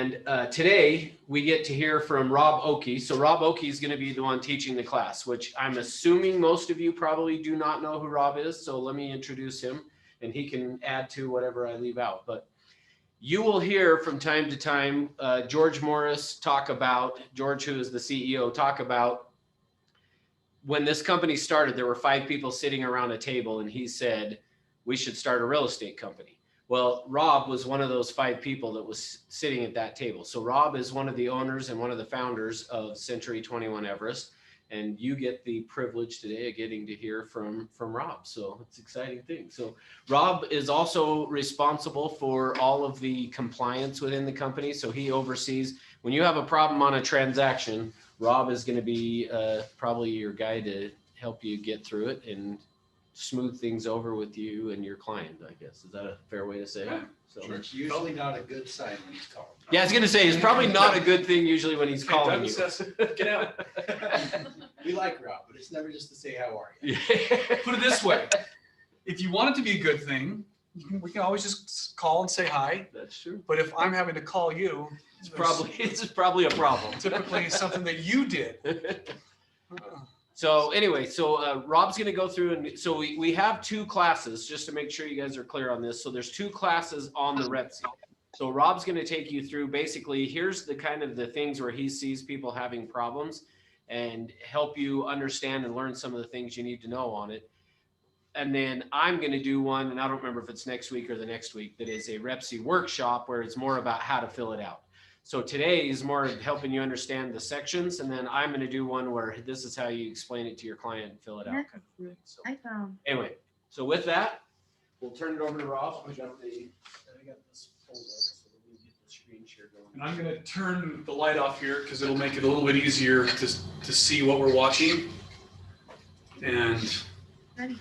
And today we get to hear from Rob Oakey. So Rob Oakey is going to be the one teaching the class, which I'm assuming most of you probably do not know who Rob is. So let me introduce him and he can add to whatever I leave out. But you will hear from time to time George Morris talk about, George, who is the CEO, talk about when this company started, there were 5 people sitting around a table and he said, we should start a real estate company. Well, Rob was one of those 5 people that was sitting at that table. So Rob is one of the owners and one of the founders of Century 21 Everest. And you get the privilege today of getting to hear from Rob. So it's an exciting thing. So Rob is also responsible for all of the compliance within the company. So he oversees, when you have a problem on a transaction, Rob is going to be probably your guy to help you get through it and smooth things over with you and your client, I guess. Is that a fair way to say it? So it's usually not a good sign when he's calling. Yeah, I was going to say, it's probably not a good thing usually when he's calling you. Says, get out. We like Rob, but it's never just to say, how are you? Put it this way. If you want it to be a good thing, we can always just call and say hi. That's true. But if I'm having to call you, it's probably a problem. Typically something that you did. So anyway, so Rob's going to go through, and so we have 2 classes, just to make sure you guys are clear on this. So there's 2 classes on the REPC. So Rob's going to take you through, basically, here's the kind of the things where he sees people having problems and help you understand and learn some of the things you need to know on it. And then I'm going to do one, and I don't remember if it's next week or the next week, that is a REPC workshop where it's more about how to fill it out. So today is more helping you understand the sections, and then I'm going to do one where this is how you explain it to your client and fill it out. Kind of thing. So anyway, so with that, we'll turn it over to Rob. I got this pulled up, so let me get the screen share going. And I'm going to turn the light off here because it'll make it a little bit easier to see what we're watching. And what do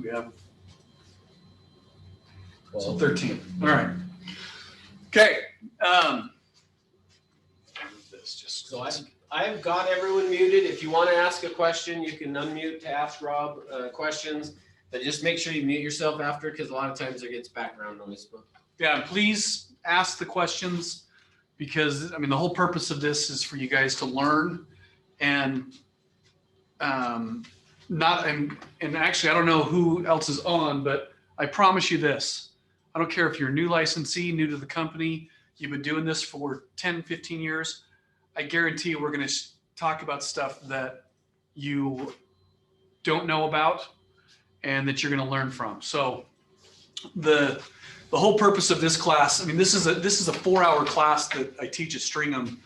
we have? So 13. All right. Okay. So I've got everyone muted. If you want to ask a question, you can unmute to ask Rob questions. But just make sure you mute yourself after, because a lot of times there gets background noise. Yeah, please ask the questions, because I mean the whole purpose of this is for you guys to learn and and actually I don't know who else is on, but I promise you this. I don't care if you're a new licensee, new to the company, you've been doing this for 10, 15 years. I guarantee you we're going to talk about stuff that you don't know about and that you're going to learn from. So the whole purpose of this class, I mean, this is a 4-hour class that I teach at Stringham, and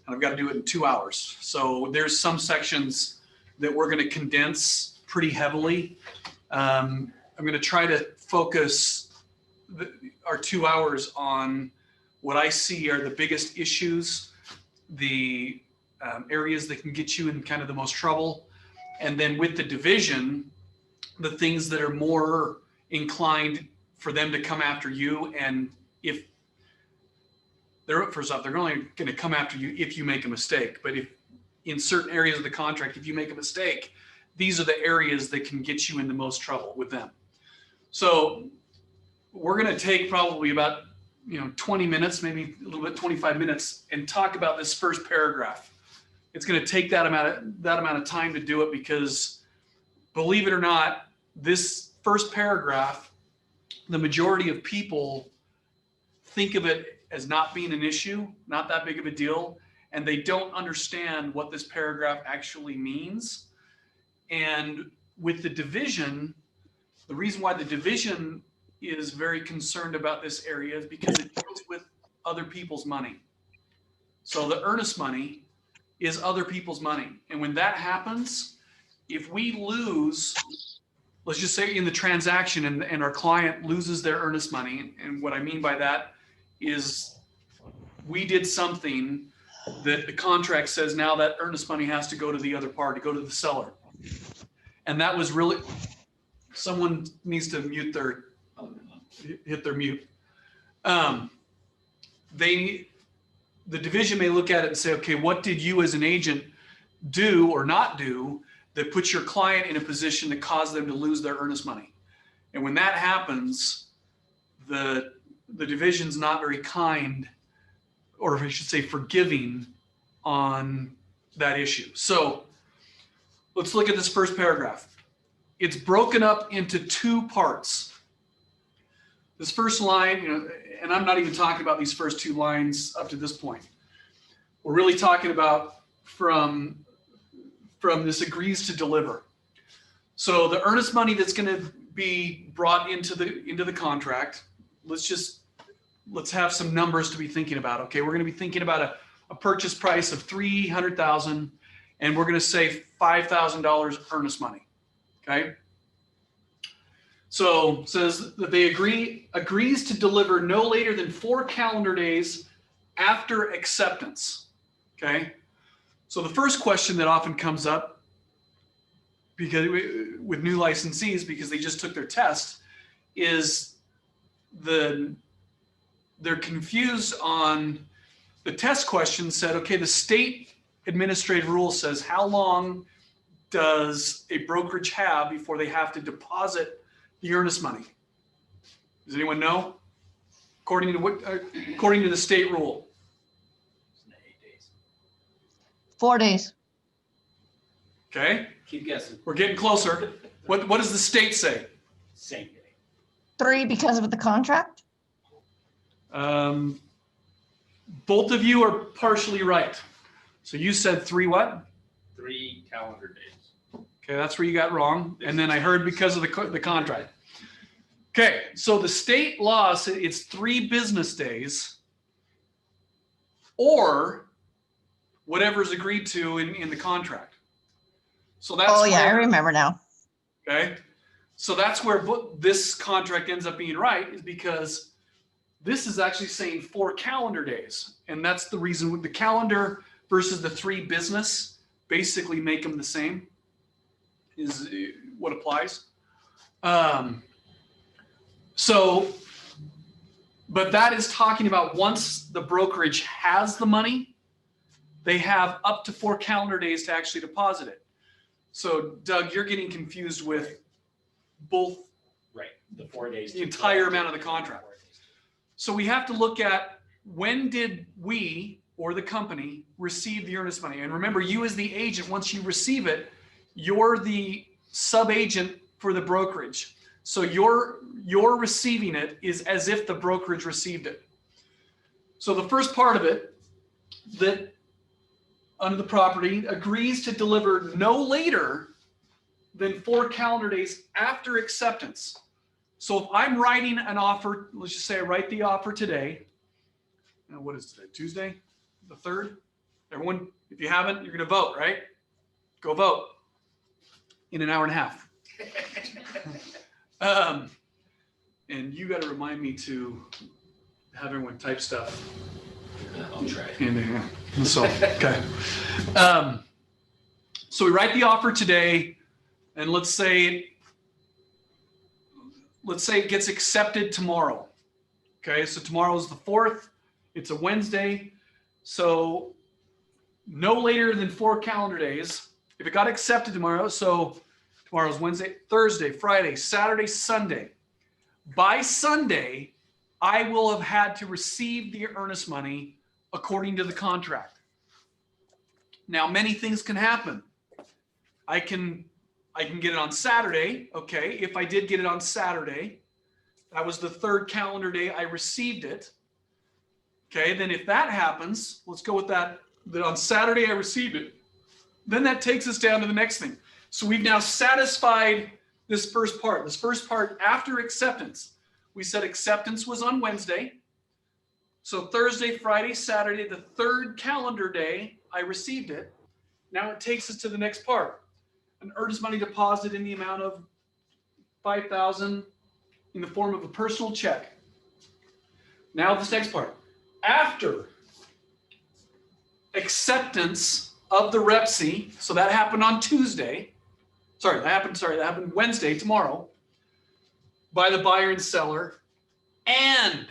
I've got to do it in 2 hours. So there's some sections that we're going to condense pretty heavily. I'm going to try to focus our 2 hours on what I see are the biggest issues, the areas that can get you in kind of the most trouble. And then with the division, the things that are more inclined for them to come after you. And if first off, they're only going to come after you if you make a mistake. But if in certain areas of the contract, if you make a mistake, these are the areas that can get you in the most trouble with them. So we're going to take probably about 20 minutes, maybe a little bit, 25 minutes, and talk about this first paragraph. It's going to take that amount of time to do it, because believe it or not, this first paragraph, the majority of people think of it as not being an issue, not that big of a deal, and they don't understand what this paragraph actually means. And with the division, the reason why the division is very concerned about this area is because it deals with other people's money. So the earnest money is other people's money. And when that happens, if we lose, let's just say in the transaction and our client loses their earnest money, and what I mean by that is we did something that the contract says now that earnest money has to go to the other party, go to the seller. And that was really, someone needs to mute their, hit their mute. The division may look at it and say, okay, what did you as an agent do or not do that puts your client in a position to cause them to lose their earnest money? And when that happens, the the division's not very kind, or I should say forgiving, on that issue. So let's look at this first paragraph. It's broken up into two parts. This first line, and I'm not even talking about these first two lines up to this point. We're really talking about from this agrees to deliver. So the earnest money that's going to be brought into the contract, let's have some numbers to be thinking about. Okay, we're going to be thinking about a purchase price of $300,000, and we're going to say $5,000 earnest money. Okay. So it says that they agrees to deliver no later than 4 calendar days after acceptance. Okay. So the first question that often comes up, because with new licensees, because they just took their test, is they're confused on the test question. Said, okay, the state administrative rule says how long does a brokerage have before they have to deposit the earnest money? Does anyone know? According to the state rule. 8 days. 4 days. Okay, Keep guessing. we're getting closer. What does the state say? Same day. 3 because of the contract. Both of you are partially right. So you said 3 what? 3 calendar days. Okay, that's where you got wrong. And then I heard because of the contract. Okay, so the state law says it's 3 business days or whatever's agreed to in the contract. So that's Oh yeah, I where- remember now. Okay, so that's where this contract ends up being right, is because this is actually saying 4 calendar days. And that's the reason with the calendar versus the 3 business basically make them the same, is what applies. But that is talking about once the brokerage has the money, they have up to 4 calendar days to actually deposit it. So Doug, you're getting confused with both Right, the 4 days. the entire amount of the contract. So we have to look at, when did we or the company receive the earnest money? And remember, you as the agent, once you receive it, you're the sub-agent for the brokerage. So you're receiving it is as if the brokerage received it. So the first part of it, that under the property agrees to deliver no later than 4 calendar days after acceptance. So if I'm writing an offer, let's just say I write the offer today. Now, what is today? Tuesday, the 3rd? Everyone, if you haven't, you're going to vote, right? Go vote in an hour and a half. And you got to remind me to have everyone type stuff. I'll try. So, okay. So we write the offer today, and let's say it gets accepted tomorrow. Okay, so tomorrow is the 4th. It's a Wednesday. So no later than 4 calendar days. If it got accepted tomorrow, so tomorrow's Wednesday, Thursday, Friday, Saturday, Sunday. By Sunday, I will have had to receive the earnest money according to the contract. Now, many things can happen. I can get it on Saturday. Okay, if I did get it on Saturday, that was the 3rd calendar day I received it. Okay, then if that happens, let's go with that on Saturday I received it. Then that takes us down to the next thing. So we've now satisfied this first part. This first part after acceptance. We said acceptance was on Wednesday. So Thursday, Friday, Saturday, the 3rd calendar day, I received it. Now it takes us to the next part. An earnest money deposit in the amount of $5,000 in the form of a personal check. Now this next part. After acceptance of the REPC, so that happened on Tuesday. That happened Wednesday, tomorrow, by the buyer and seller, and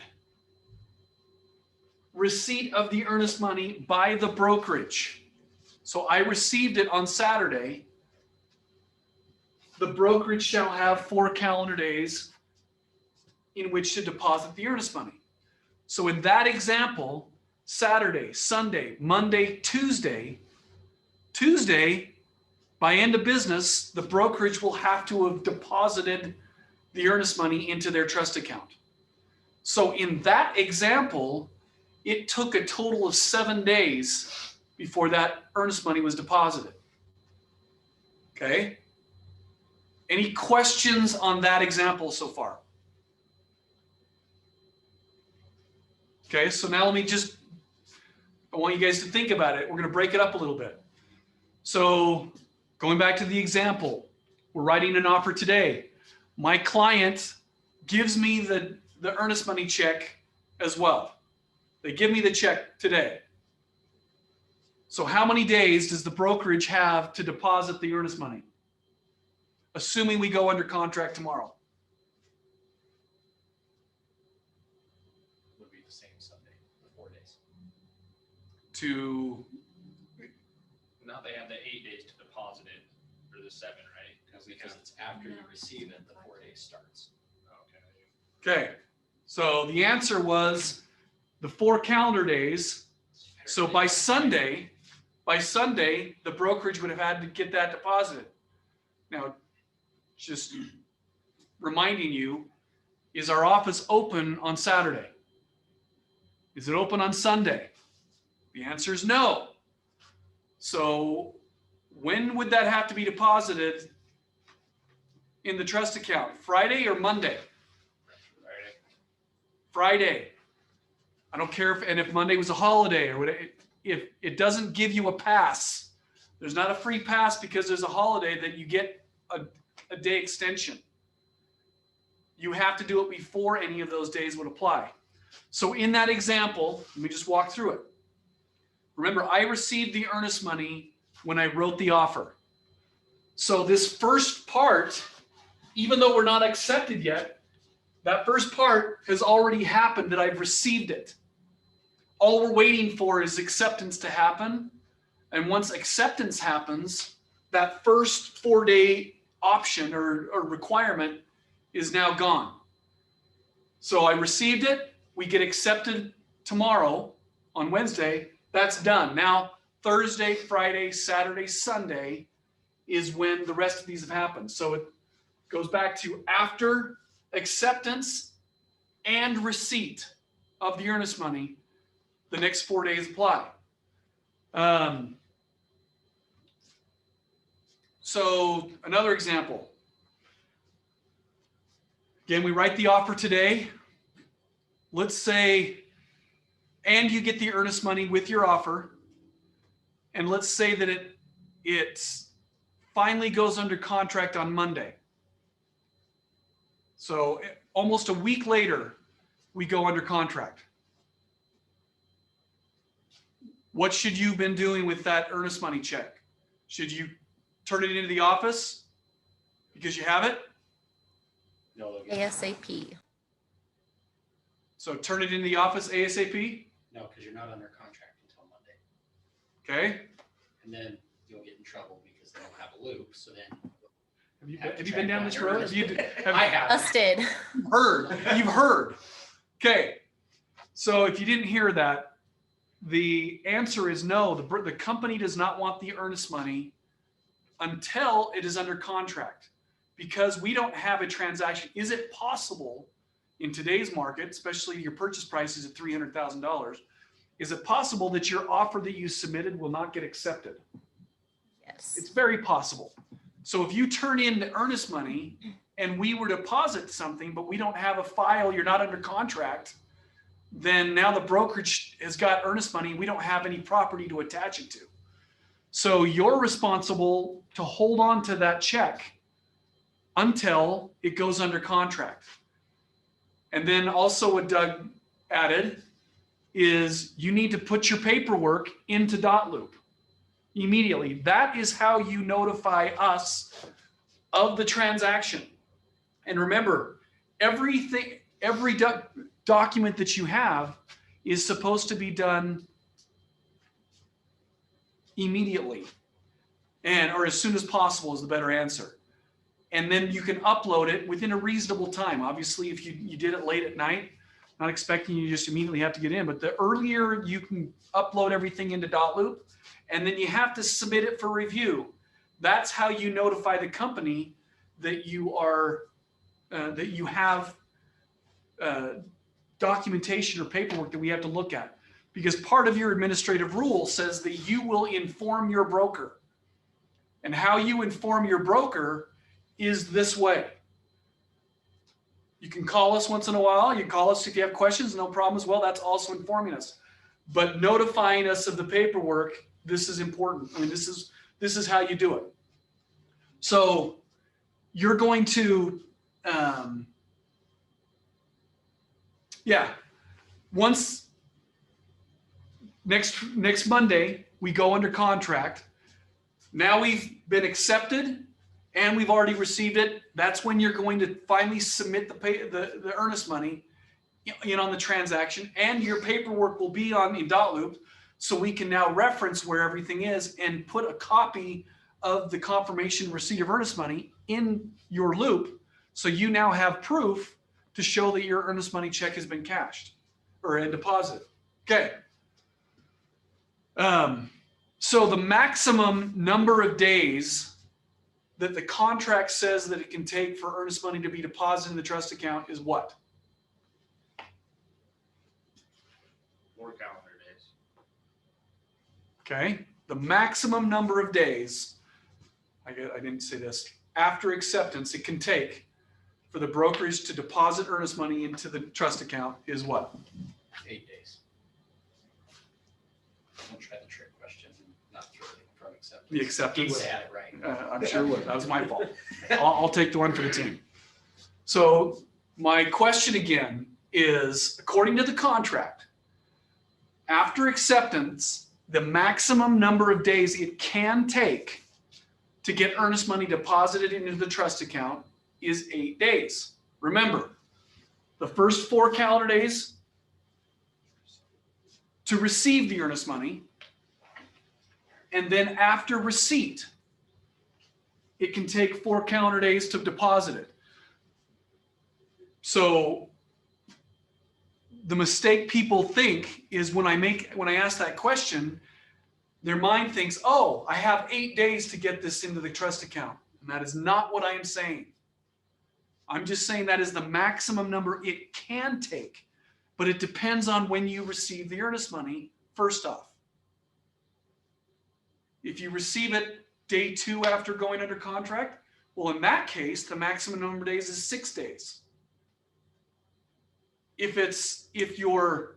receipt of the earnest money by the brokerage. So I received it on Saturday. The brokerage shall have 4 calendar days in which to deposit the earnest money. So in that example, Saturday, Sunday, Monday, Tuesday, by end of business, the brokerage will have to have deposited the earnest money into their trust account. So in that example, it took a total of 7 days before that earnest money was deposited. Okay? Any questions on that example so far? Okay, so now I want you guys to think about it. We're going to break it up a little bit. So going back to the example, we're writing an offer today. My client gives me the earnest money check as well. They give me the check today. So how many days does the brokerage have to deposit the earnest money? Assuming we go under contract tomorrow. Would be the same Sunday, the 4 days. Now they have the 8 days to deposit it, or the 7, right? Because it's after you receive it, the 4 days starts. Okay, so the answer was the 4 calendar days. So by Sunday, the brokerage would have had to get that deposited. Now, just reminding you, is our office open on Saturday? Is it open on Sunday? The answer is no. So when would that have to be deposited in the trust account? Friday or Monday? Friday. I don't care if Monday was a holiday or whatever. If it doesn't give you a pass, there's not a free pass because there's a holiday that you get a day extension. You have to do it before any of those days would apply. So in that example, let me just walk through it. Remember, I received the earnest money when I wrote the offer. So this first part, even though we're not accepted yet, that first part has already happened that I've received it. All we're waiting for is acceptance to happen. And once acceptance happens, that first 4-day option or requirement is now gone. So I received it. We get accepted tomorrow on Wednesday. That's done. Now, Thursday, Friday, Saturday, Sunday is when the rest of these have happened. So it goes back to after acceptance and receipt of the earnest money, the next 4 days apply. So another example. Again, we write the offer today. Let's say, and you get the earnest money with your offer. And let's say that it finally goes under contract on Monday. So almost a week later, we go under contract. What should you have been doing with that earnest money check? Should you turn it into the office because you have it? No, ASAP. So turn it into the office ASAP? no, because you're not under contract until Monday. Okay. And then you'll get in trouble because they don't have a loop, so then. Have you been down this road? I have. Busted. You've heard. Okay. So if you didn't hear that, the answer is no. The company does not want the earnest money until it is under contract, because we don't have a transaction. Is it possible in today's market, especially your purchase price is at $300,000, is it possible that your offer that you submitted will not get accepted? Yes. It's very possible. So if you turn in the earnest money and we were to deposit something, but we don't have a file, you're not under contract, then now the brokerage has got earnest money. We don't have any property to attach it to. So you're responsible to hold on to that check until it goes under contract. And then also what Doug added is you need to put your paperwork into .loop immediately. That is how you notify us of the transaction. And remember, every document that you have is supposed to be done immediately, or as soon as possible is the better answer. And then you can upload it within a reasonable time. Obviously, if you did it late at night, Not expecting you just immediately have to get in, but the earlier you can upload everything into .loop, and then you have to submit it for review. That's how you notify the company that you are that you have documentation or paperwork that we have to look at. Because part of your administrative rule says that you will inform your broker. And how you inform your broker is this way. You can call us once in a while. You can call us if you have questions, no problem as well. That's also informing us. But notifying us of the paperwork, this is important. I mean, this is how you do it. So you're going to, once next Monday, we go under contract. Now we've been accepted and we've already received it. That's when you're going to finally submit the earnest money in on the transaction, and your paperwork will be in .loop, so we can now reference where everything is and put a copy of the confirmation receipt of earnest money in your loop, so you now have proof to show that your earnest money check has been cashed or deposited. Okay. So the maximum number of days that the contract says that it can take for earnest money to be deposited in the trust account is what? 4 calendar days. Okay. The maximum number of days, I didn't say this, after acceptance it can take for the brokerage to deposit earnest money into the trust account is what? 8 days. I'll try the trick question, not throw it from acceptance. The acceptance. He would have had it right. I'm sure it would. That was my fault. I'll take the one for the team. So my question again is, according to the contract, after acceptance, the maximum number of days it can take to get earnest money deposited into the trust account is 8 days. Remember, the first 4 calendar days to receive the earnest money, and then after receipt, it can take 4 calendar days to deposit it. So the mistake people think is when I ask that question, their mind thinks, oh, I have 8 days to get this into the trust account. And that is not what I am saying. I'm just saying that is the maximum number it can take, but it depends on when you receive the earnest money, first off. If you receive it day 2 after going under contract, well, in that case, the maximum number of days is 6 days. If your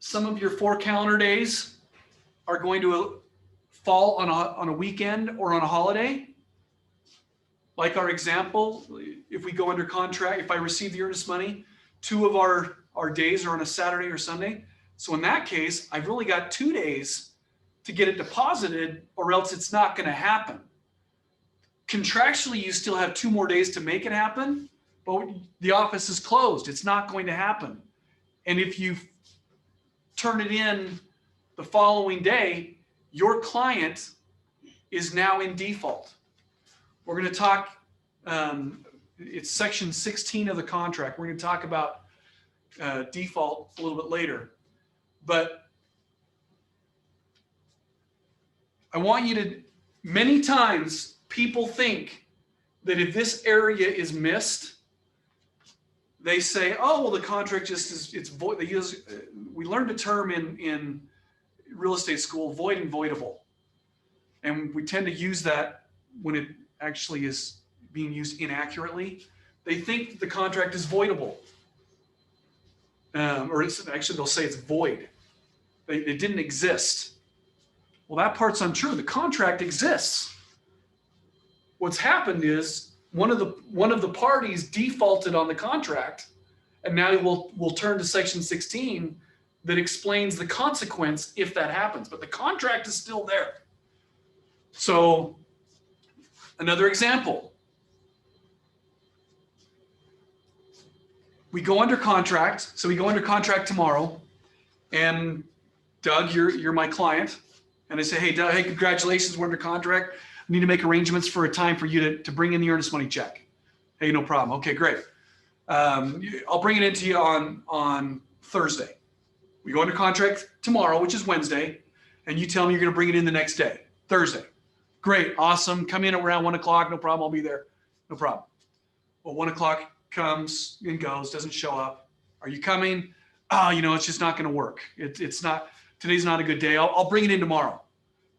some of your 4 calendar days are going to fall on a weekend or on a holiday, like our example, if we go under contract, if I receive the earnest money, 2 of our days are on a Saturday or Sunday. So in that case, I've really got 2 days to get it deposited, or else it's not going to happen. Contractually, you still have 2 more days to make it happen, but the office is closed. It's not going to happen. And if you turn it in the following day, your client is now in default. We're going to talk, it's section 16 of the contract. We're going to talk about default a little bit later. But I want you to, many times people think that if this area is missed, they say, oh, well, the contract just is, it's void. They use, we learned a term in real estate school, void and voidable. And we tend to use that when it actually is being used inaccurately. They think the contract is voidable. Or it's actually, they'll say it's void. It didn't exist. Well, that part's untrue. The contract exists. What's happened is one of the parties defaulted on the contract, and now we'll turn to section 16 that explains the consequence if that happens. But the contract is still there. So another example. We go under contract. So we go under contract tomorrow, and Doug, you're my client. And I say, hey, Doug, hey, congratulations, we're under contract. I need to make arrangements for a time for you to bring in the earnest money check. Hey, no problem. Okay, great. I'll bring it into you on Thursday. We go under contract tomorrow, which is Wednesday, and you tell me you're going to bring it in the next day, Thursday. Great, awesome. Come in around 1 o'clock, no problem. I'll be there, no problem. Well, 1 o'clock comes and goes, doesn't show up. Are you coming? Oh, it's just not going to work. It's not. Today's not a good day. I'll bring it in tomorrow.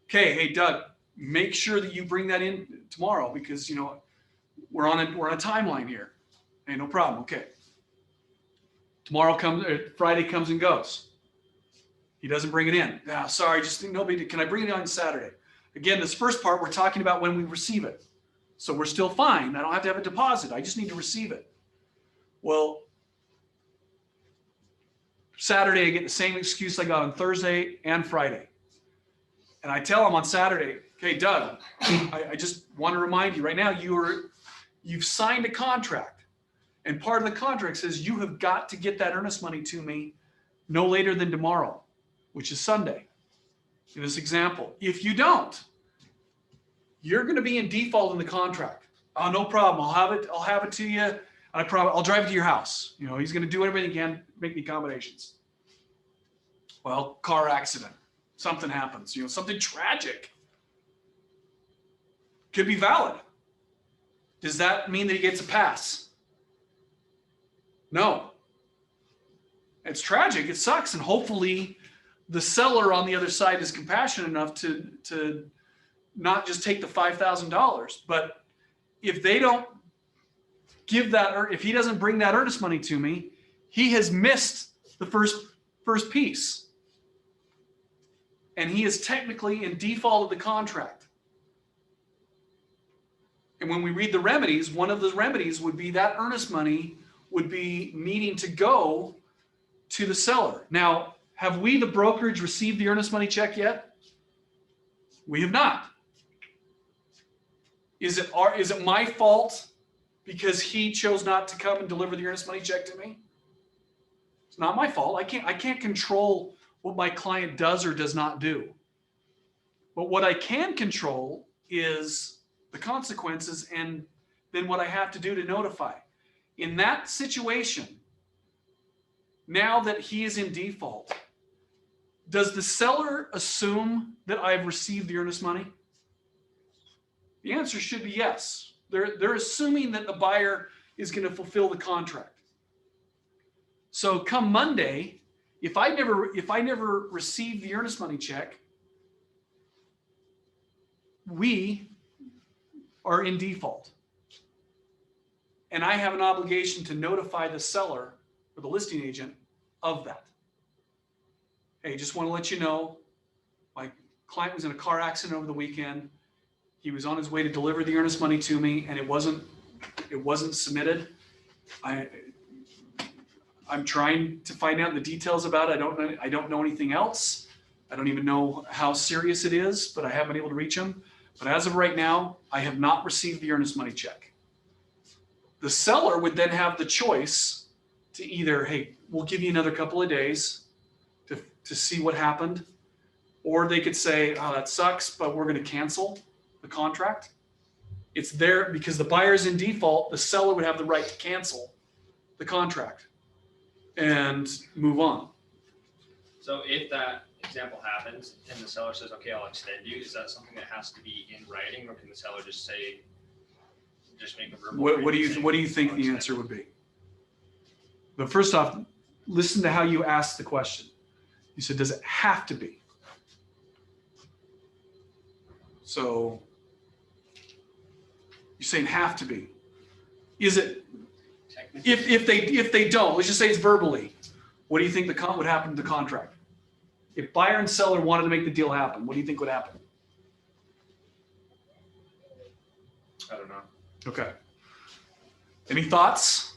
Okay, hey Doug, make sure that you bring that in tomorrow because we're on a timeline here. Hey, no problem. Okay. Tomorrow comes, Friday comes and goes. He doesn't bring it in. Ah, sorry, just nobody. Can I bring it on Saturday? Again, this first part we're talking about when we receive it. So we're still fine. I don't have to have a deposit. I just need to receive it. Well, Saturday I get the same excuse I got on Thursday and Friday. And I tell him on Saturday, okay, Doug, I just want to remind you right now, you've signed a contract. And part of the contract says you have got to get that earnest money to me no later than tomorrow, which is Sunday. In this example, if you don't, you're going to be in default in the contract. Oh, no problem. I'll have it to you. I'll drive it to your house. He's going to do everything he can, make the accommodations. Well, car accident, something happens, something tragic. Could be valid. Does that mean that he gets a pass? No. It's tragic. It sucks. And hopefully the seller on the other side is compassionate enough to not just take the $5,000, but if they don't give that, or if he doesn't bring that earnest money to me, he has missed the first piece. And he is technically in default of the contract. And when we read the remedies, one of the remedies would be that earnest money would be needing to go to the seller. Now, have we, the brokerage, received the earnest money check yet? We have not. Is it my fault because he chose not to come and deliver the earnest money check to me? It's not my fault. I can't control what my client does or does not do. But what I can control is the consequences and then what I have to do to notify. In that situation, now that he is in default, does the seller assume that I've received the earnest money? The answer should be yes. They're assuming that the buyer is going to fulfill the contract. So come Monday, if I never receive the earnest money check, we are in default. And I have an obligation to notify the seller or the listing agent of that. Hey, just want to let you know, my client was in a car accident over the weekend. He was on his way to deliver the earnest money to me, and it wasn't submitted. I'm trying to find out the details about it. I don't know anything else. I don't even know how serious it is, but I haven't been able to reach him. But as of right now, I have not received the earnest money check. The seller would then have the choice to either, hey, we'll give you another couple of days to see what happened, or they could say, oh, that sucks, but we're going to cancel the contract. It's there because the buyer's in default. The seller would have the right to cancel the contract and move on. So if that example happens and the seller says, okay, I'll extend you, is that something that has to be in writing, or can the seller just say, just make a verbal? What do you think the answer would be? But first off, listen to how you asked the question. You said, does it have to be? So you're saying have to be. Is it, if they don't, let's just say it's verbally, what do you think would happen to the contract? If buyer and seller wanted to make the deal happen, what do you think would happen? I don't know. Okay. Any thoughts?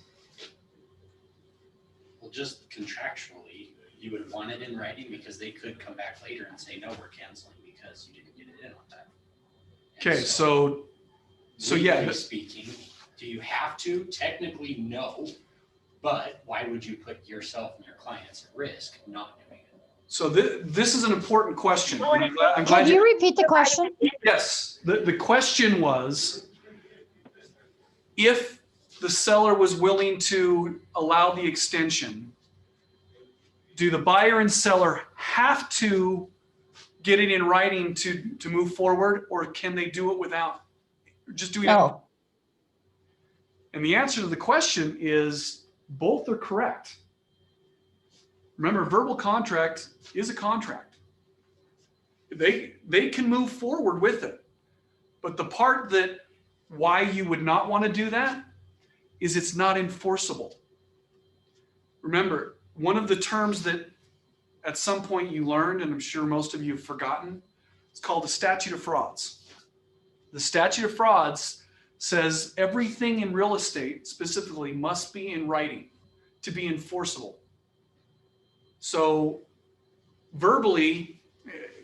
Well, just contractually, you would want it in writing because they could come back later and say, no, we're canceling because you didn't get it in on time. And Okay, so yeah. legally speaking, do you have to? Technically, no. But why would you put yourself and your clients at risk not doing it? So this is an important question. I'm glad Can you repeat the question? Yes, the question was, if the seller was willing to allow the extension, do the buyer and seller have to get it in writing to move forward, or can they do it without just doing it? No. And the answer to the question is both are correct. Remember, verbal contract is a contract. They can move forward with it. But the part that why you would not want to do that is it's not enforceable. Remember, one of the terms that at some point you learned, and I'm sure most of you have forgotten, it's called the statute of frauds. The statute of frauds says everything in real estate specifically must be in writing to be enforceable. So verbally,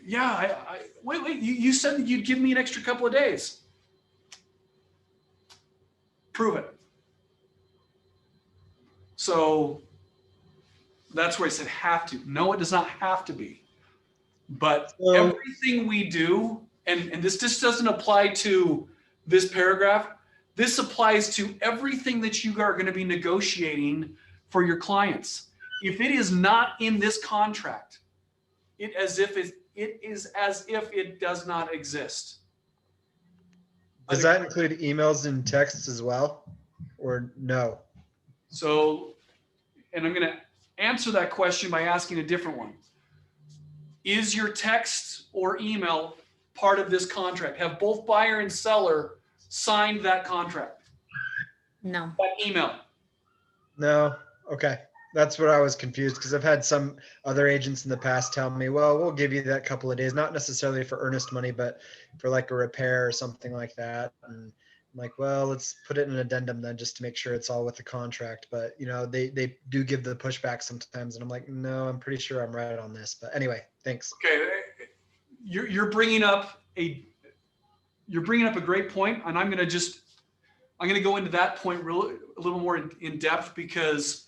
yeah, wait, you said that you'd give me an extra couple of days. Prove it. So that's where I said have to. No, it does not have to be. But everything we do, and this just doesn't apply to this paragraph, this applies to everything that you are going to be negotiating for your clients. If it is not in this contract, it is as if it does not exist. Does that include emails and texts as well, or no? So, and I'm going to answer that question by asking a different one. Is your text or email part of this contract? Have both buyer and seller signed that contract? No. That email? No. Okay. That's what I was confused, because I've had some other agents in the past tell me, well, we'll give you that couple of days, not necessarily for earnest money, but for like a repair or something like that. And I'm like, well, let's put it in an addendum then, just to make sure it's all with the contract. But you know, they do give the pushback sometimes, and I'm like, no, I'm pretty sure I'm right on this. But anyway, thanks. Okay, you're bringing up a great point, and I'm going to go into that point a little more in depth, because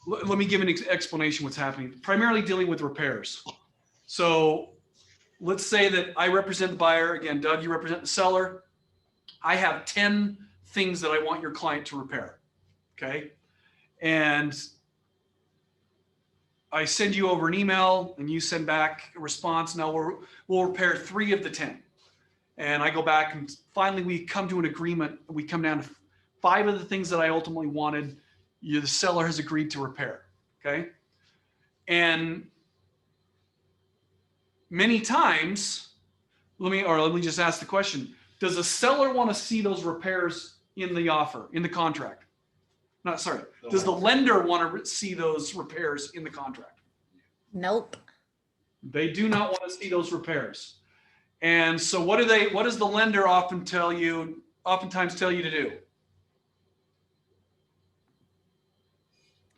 let me give an explanation what's happening. Primarily dealing with repairs. So let's say that I represent the buyer. Again, Doug, you represent the seller. I have 10 things that I want your client to repair. Okay. And I send you over an email and you send back a response. Now we'll repair 3 of the 10. And I go back and finally we come to an agreement. We come down to 5 of the things that I ultimately wanted. The seller has agreed to repair. Okay. And many times, let me just ask the question. Does the seller want to see those repairs in the offer, in the contract? Does the lender want to see those repairs in the contract? Nope. They do not want to see those repairs. And so what does the lender oftentimes tell you to do?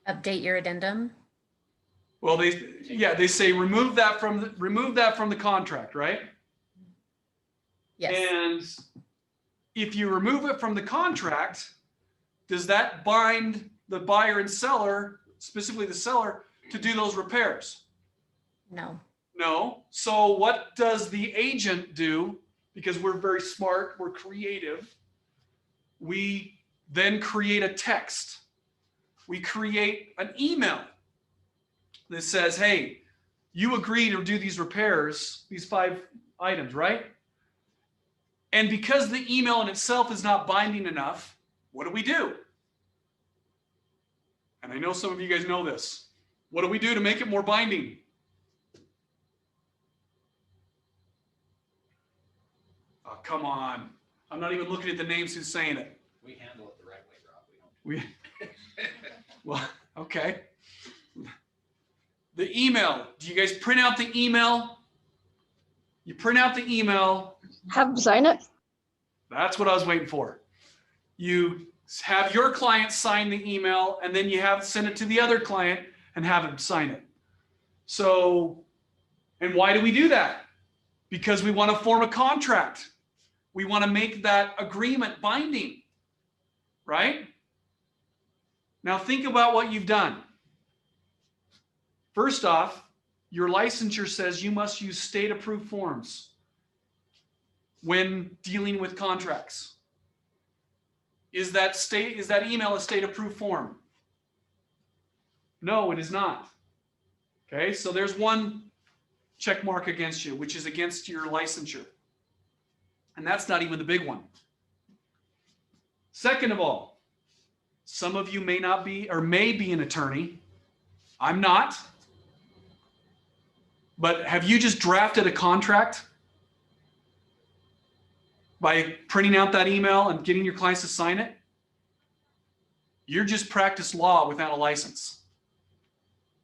Update your addendum. Well, they say remove that from the contract, right? Yes. And if you remove it from the contract, does that bind the buyer and seller, specifically the seller, to do those repairs? No. No. So what does the agent do? Because we're very smart, we're creative. We then create a text. We create an email that says, hey, you agree to do these repairs, these 5 items, right? And because the email in itself is not binding enough, what do? And I know some of you guys know this. What do we do to make it more binding? Oh, come on. I'm not even looking at the names who's saying it. We handle it the right way, Rob. We don't. Well, okay. The email. Do you guys print out the email? You print out the email. Have them sign it? That's what I was waiting for. You have your client sign the email, and then you send it to the other client and have him sign it. So, and why do we do that? Because we want to form a contract. We want to make that agreement binding, right? Now think about what you've done. First off, your licensure says you must use state-approved forms when dealing with contracts. Is that email a state approved form? No, it is not. Okay, so there's one check mark against you, which is against your licensure. And that's not even the big one. Second of all, some of you may not be or may be an attorney. I'm not. But have you just drafted a contract by printing out that email and getting your clients to sign it? You're just practicing law without a license.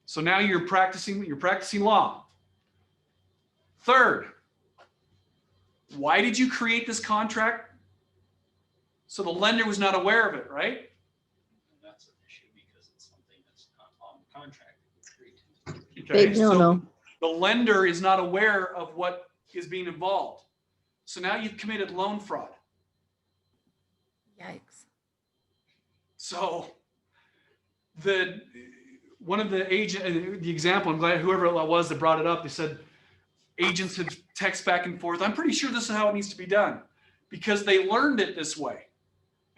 So now you're practicing law. Third, why did you create this contract? So the lender was not aware of it, right? And that's an issue because it's something that's not on the contract that we agreed to. Okay, Big no, so no. the lender is not aware of what is being involved. So now you've committed loan fraud. Yikes. So one of the example, I'm glad whoever it was that brought it up, they said agents had text back and forth. I'm pretty sure this is how it needs to be done because they learned it this way.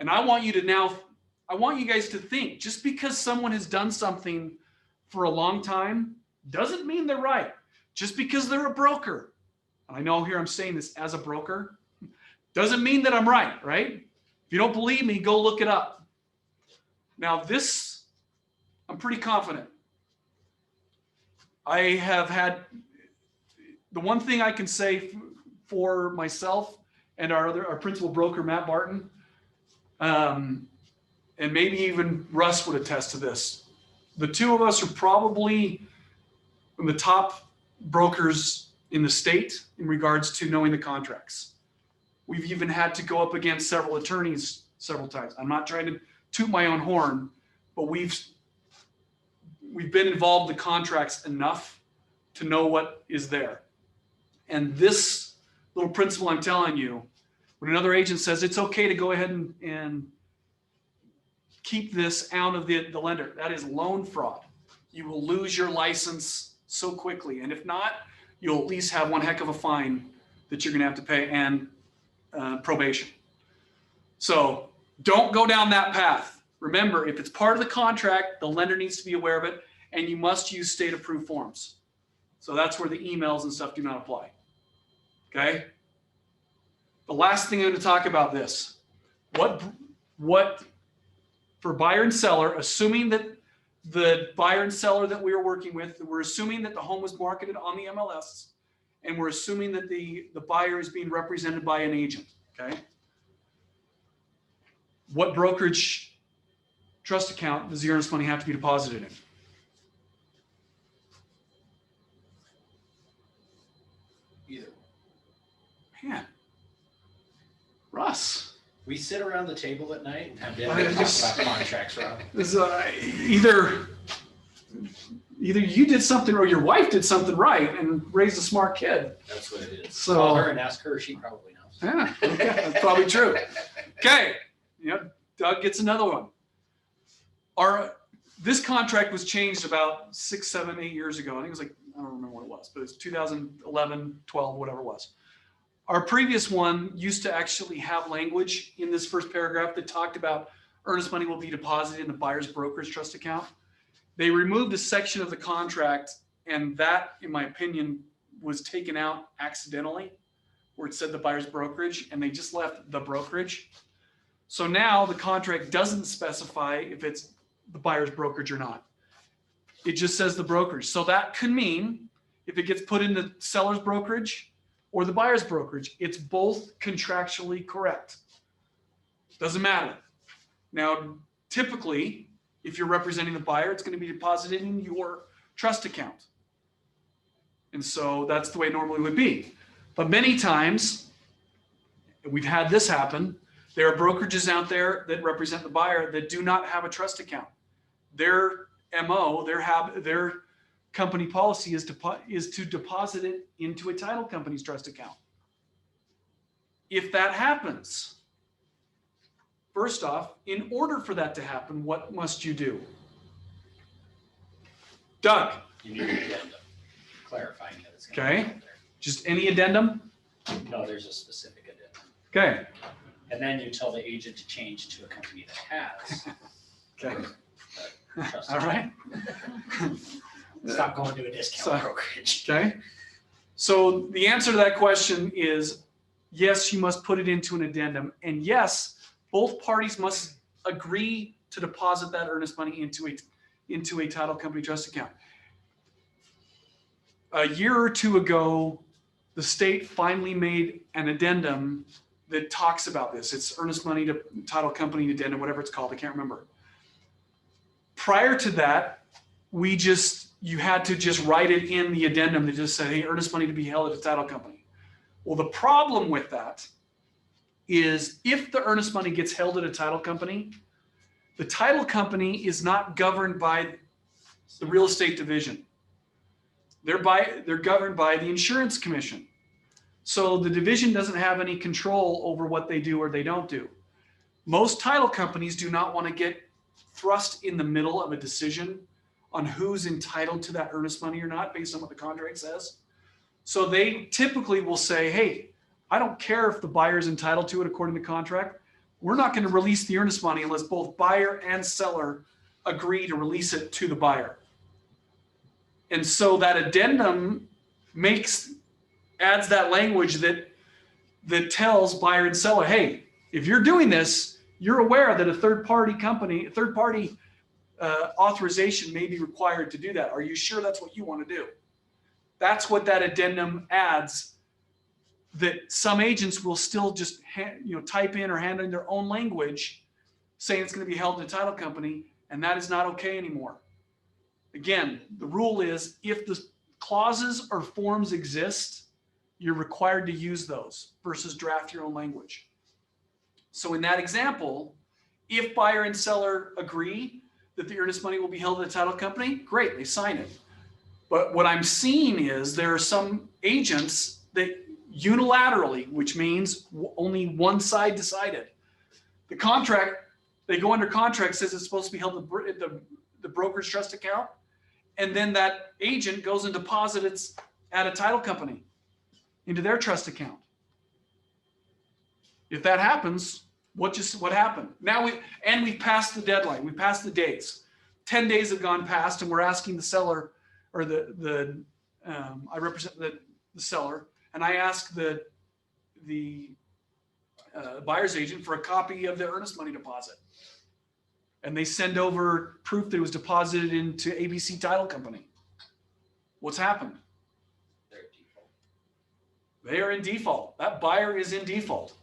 And I want you guys to think, just because someone has done something for a long time doesn't mean they're right. Just because they're a broker, and I know here I'm saying this as a broker, doesn't mean that I'm right, right? If you don't believe me, go look it up. Now this, I'm pretty confident. I have had, the one thing I can say for myself and our principal broker, Matt Barton, and maybe even Russ would attest to this. The two of us are probably the top brokers in the state in regards to knowing the contracts. We've even had to go up against several attorneys several times. I'm not trying to toot my own horn, but we've been involved in the contracts enough to know what is there. And this little principle I'm telling you, when another agent says it's okay to go ahead and keep this out of the lender, that is loan fraud. You will lose your license so quickly. And if not, you'll at least have one heck of a fine that you're gonna have to pay and probation. So don't go down that path. Remember, if it's part of the contract, the lender needs to be aware of it, and you must use state approved forms. So that's where the emails and stuff do not apply. Okay? The last thing I'm going to talk about this. What for buyer and seller, assuming that the buyer and seller that we are working with, we're assuming that the home was marketed on the MLS, and we're assuming that the buyer is being represented by an agent. Okay? What brokerage trust account does the earnest money have to be deposited in? Either. Man, Russ, We sit around the table at night and have I dinner and talk just- about contracts, Rob. is either you did something or your wife did something right and raised a smart kid. That's what it is. So- Call her and ask her, she probably knows. Yeah, okay, that's probably true. Okay, Doug gets another one. This contract was changed about 6, 7, 8 years ago. I think it was like, I don't remember what it was, but it's 2011, 12, whatever it was. Our previous one used to actually have language in this first paragraph that talked about earnest money will be deposited in the buyer's brokerage trust account. They removed a section of the contract, and that, in my opinion, was taken out accidentally, where it said the buyer's brokerage, and they just left the brokerage. So now the contract doesn't specify if it's the buyer's brokerage or not. It just says the brokerage. So that could mean if it gets put in the seller's brokerage or the buyer's brokerage, it's both contractually correct. Doesn't matter. Now, typically, if you're representing the buyer, it's going to be deposited in your trust account. And so that's the way it normally would be. But many times, we've had this happen. There are brokerages out there that represent the buyer that do not have a trust account. Their MO, their company policy is to deposit it into a title company's trust account. If that happens, first off, in order for that to happen, what must you do? Doug, You need an addendum clarifying that it's. Okay. Just any addendum? No, there's a specific addendum. Okay. And then you tell the agent to change to a company that has. Okay. Trust All right. Stop going to a discount So- brokerage. Okay. So the answer to that question is yes, you must put it into an addendum. And yes, both parties must agree to deposit that earnest money into a title company trust account. A year or two ago, the state finally made an addendum that talks about this. It's earnest money to title company addendum, whatever it's called. I can't remember. Prior to that, you had to just write it in the addendum that just said, hey, earnest money to be held at a title company. Well, the problem with that is if the earnest money gets held at a title company, the title company is not governed by the real estate division. They're governed by the insurance commission. So the division doesn't have any control over what they do or they don't do. Most title companies do not want to get thrust in the middle of a decision on who's entitled to that earnest money or not based on what the contract says. So they typically will say, hey, I don't care if the buyer is entitled to it according to contract. We're not going to release the earnest money unless both buyer and seller agree to release it to the buyer. And so that addendum adds that language that tells buyer and seller, hey, if you're doing this, you're aware that a third party authorization may be required to do that. Are you sure that's what you want to do? That's what that addendum adds, that some agents will still just type in or hand in their own language saying it's going to be held in a title company, and that is not okay anymore. Again, the rule is if the clauses or forms exist, you're required to use those versus draft your own language. So in that example, if buyer and seller agree that the earnest money will be held at a title company, great, they sign it. But what I'm seeing is there are some agents that unilaterally, which means only one side decided. The contract, they go under contract, says it's supposed to be held in the broker's trust account, and then that agent goes and deposits it at a title company into their trust account. If that happens, what happened? Now we've passed the deadline. We passed the days. 10 days have gone past, and we're asking the seller, or I represent the seller, and I ask the buyer's agent for a copy of the earnest money deposit. And they send over proof that it was deposited into ABC Title Company. What's happened? They are in default. That buyer is in default.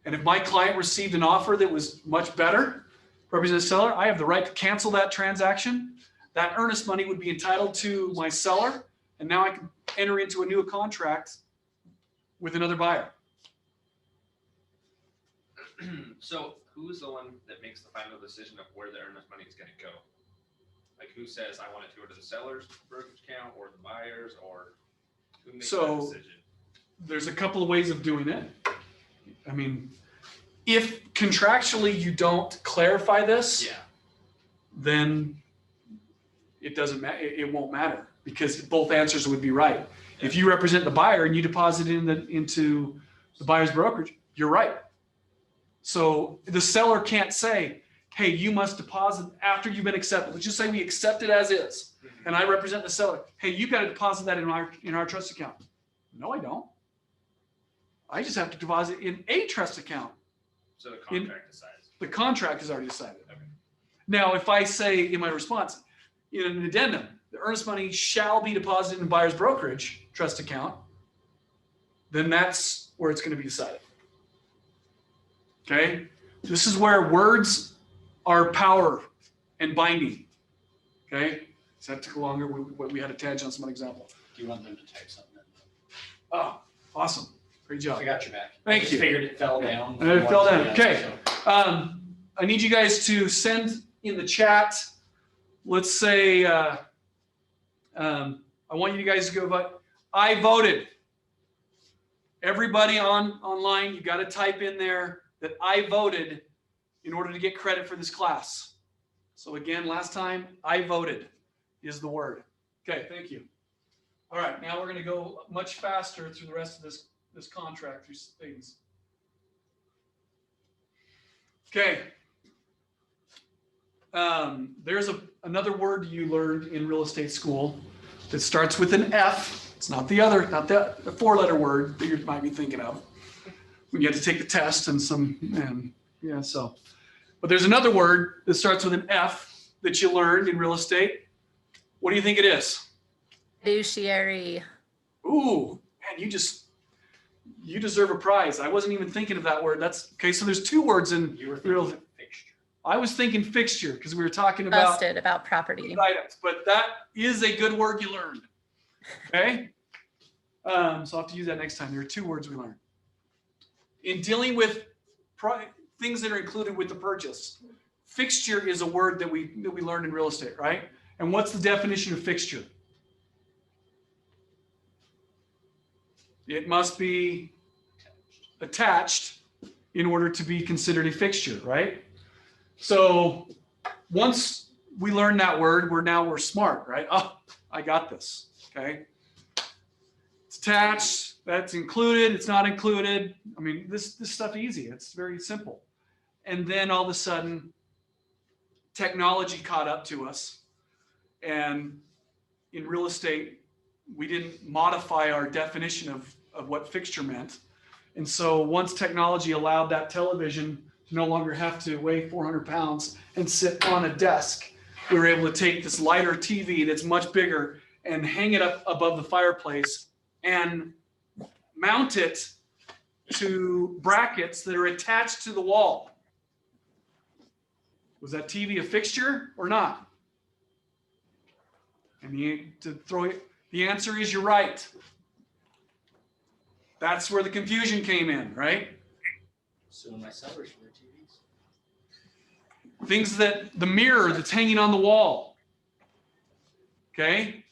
And if my client received an offer that was much better, represent the seller, I have the right to cancel that transaction. That earnest money would be entitled to my seller, and now I can enter into a new contract with another buyer. So who's the one that makes the final decision of where the earnest money is going to go? Like who says I want it to go to the seller's brokerage account or the buyer's, or who makes that decision? There's a couple of ways of doing it. I mean, if contractually you don't clarify this, then it doesn't matter. It won't matter because both answers would be right. Yeah. If you represent the buyer and you deposit into the buyer's brokerage, you're right. So the seller can't say, hey, you must deposit after you've been accepted. Let's just say we accept it as is. And I represent the seller. Hey, you've got to deposit that in our trust account. No, I don't. I just have to deposit in a trust account. So the contract decides. The contract is already decided. Okay. Now, if I say in my response, in an addendum, the earnest money shall be deposited in buyer's brokerage trust account, then that's where it's going to be decided. Okay? This is where words are power and binding. Okay? So that took longer. We had a tangent on some example. Do you want them to type something in? Oh, awesome. Great job. I got your back. Thank I just you. figured it fell down. And it fell down. Okay. I need you guys to send in the chat. Let's say, I want you guys to go vote. I voted. Everybody online, you got to type in there that I voted in order to get credit for this class. So again, last time, I voted is the word. Okay, thank you. All right, now we're going to go much faster through the rest of this contract, through things. Okay. There's another word you learned in real estate school that starts with an F. It's not the four-letter word that you might be thinking of when you have to take the test but there's another word that starts with an F that you learned in real estate. What do you think it is? Fiduciary. Ooh, man, you deserve a prize. I wasn't even thinking of that word. That's okay. So there's two words in You were real. thinking of fixture. I was thinking fixture because we were talking about Busted about property. items, but that is a good word you learned. Okay. So I'll have to use that next time. There are two words we learned. In dealing with things that are included with the purchase, fixture is a word that we learned in real estate, right? And what's the definition of fixture? It must be attached in order to be considered a fixture, right? So once we learn that word, we're smart, right? Oh, I got this. Okay. It's attached, that's included, it's not included. I mean, this stuff easy. It's very simple. And then all of a sudden, technology caught up to us. And in real estate, we didn't modify our definition of what fixture meant. And so once technology allowed that television to no longer have to weigh 400 pounds and sit on a desk, we were able to take this lighter TV that's much bigger and hang it up above the fireplace and mount it to brackets that are attached to the wall. Was that TV a fixture or not? And the answer is you're right. That's where the confusion came in, right? So my sellers were TVs. Things the mirror that's hanging on the wall. Okay?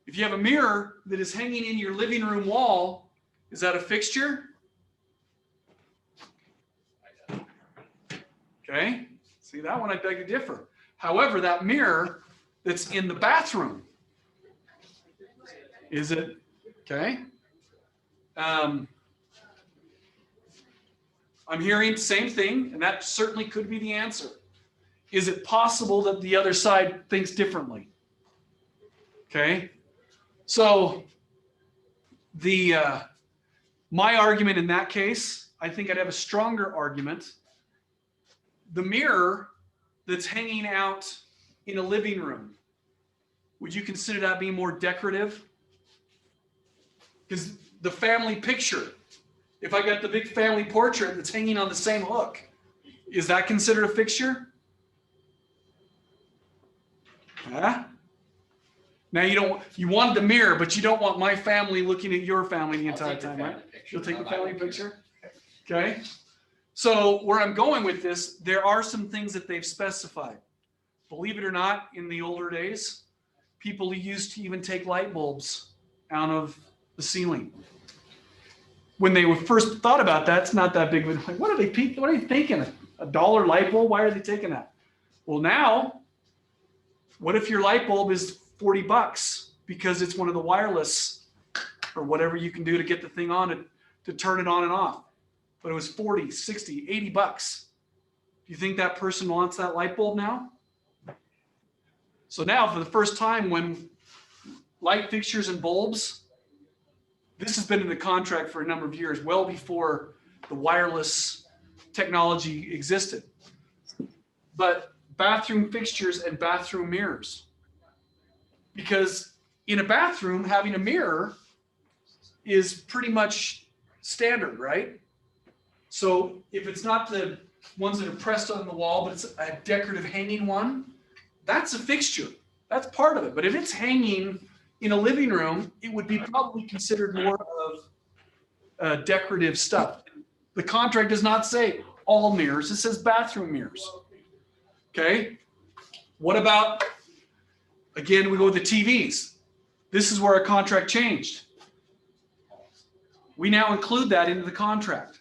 If you have a mirror that is hanging in your living room wall, is that a fixture? Okay? See, that one I beg to differ. However, that mirror that's in the bathroom, is it? Okay? I'm hearing the same thing, and that certainly could be the answer. Is it possible that the other side thinks differently? Okay? So my argument in that case, I think I'd have a stronger argument. The mirror that's hanging out in a living room, would you consider that being more decorative? Because the family picture, if I got the big family portrait that's hanging on the same hook, is that considered a fixture? Huh? Now you wanted the mirror, but you don't want my family looking at your family the entire time, right? You'll take the family picture? Okay. So where I'm going with this, there are some things that they've specified. Believe it or not, in the older days, people used to even take light bulbs out of the ceiling. When they were first thought about that, it's not that big. Like, what are they thinking? A $1 light bulb? Why are they taking that? Well, now, what if your light bulb is $40 because it's one of the wireless or whatever you can do to get the thing on to turn it on and off? But it was 40, 60, $80. Do you think that person wants that light bulb now? So now, for the first time, when light fixtures and bulbs, this has been in the contract for a number of years, well before the wireless technology existed. But bathroom fixtures and bathroom mirrors. Because in a bathroom, having a mirror is pretty much standard, right? So if it's not the ones that are pressed on the wall, but it's a decorative hanging one, that's a fixture. That's part of it. But if it's hanging in a living room, it would be probably considered more of decorative stuff. The contract does not say all mirrors. It says bathroom mirrors. Okay. What about, again, we go with the TVs. This is where our contract changed. We now include that into the contract.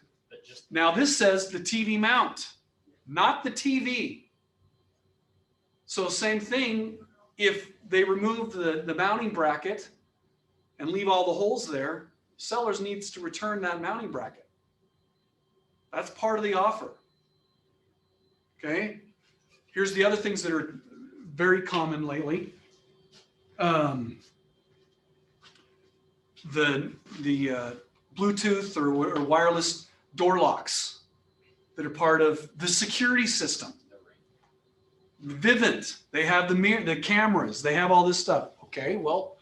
Now this says the TV mount, not the TV. So same thing, if they remove the mounting bracket and leave all the holes there, sellers needs to return that mounting bracket. That's part of the offer. Okay. Here's the other things that are very common lately. The Bluetooth or wireless door locks that are part of the security system. Vivint, they have the cameras, they have all this stuff. Okay, well,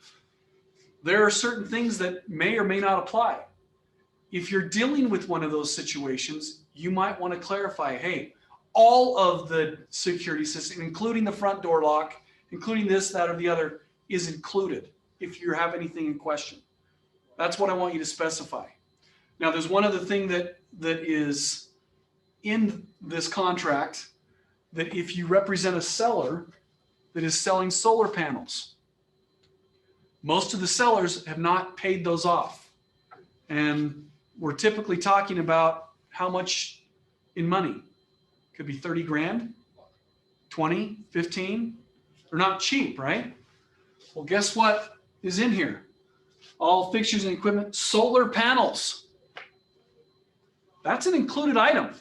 there are certain things that may or may not apply. If you're dealing with one of those situations, you might want to clarify, hey, all of the security system, including the front door lock, including this, that, or the other, is included if you have anything in question. That's what I want you to specify. Now, there's one other thing that is in this contract, that if you represent a seller that is selling solar panels, most of the sellers have not paid those off. And we're typically talking about how much in money. Could be 30 grand, 20, 15. They're not cheap, right? Well, guess what is in here? All fixtures and equipment, solar panels. That's an included item.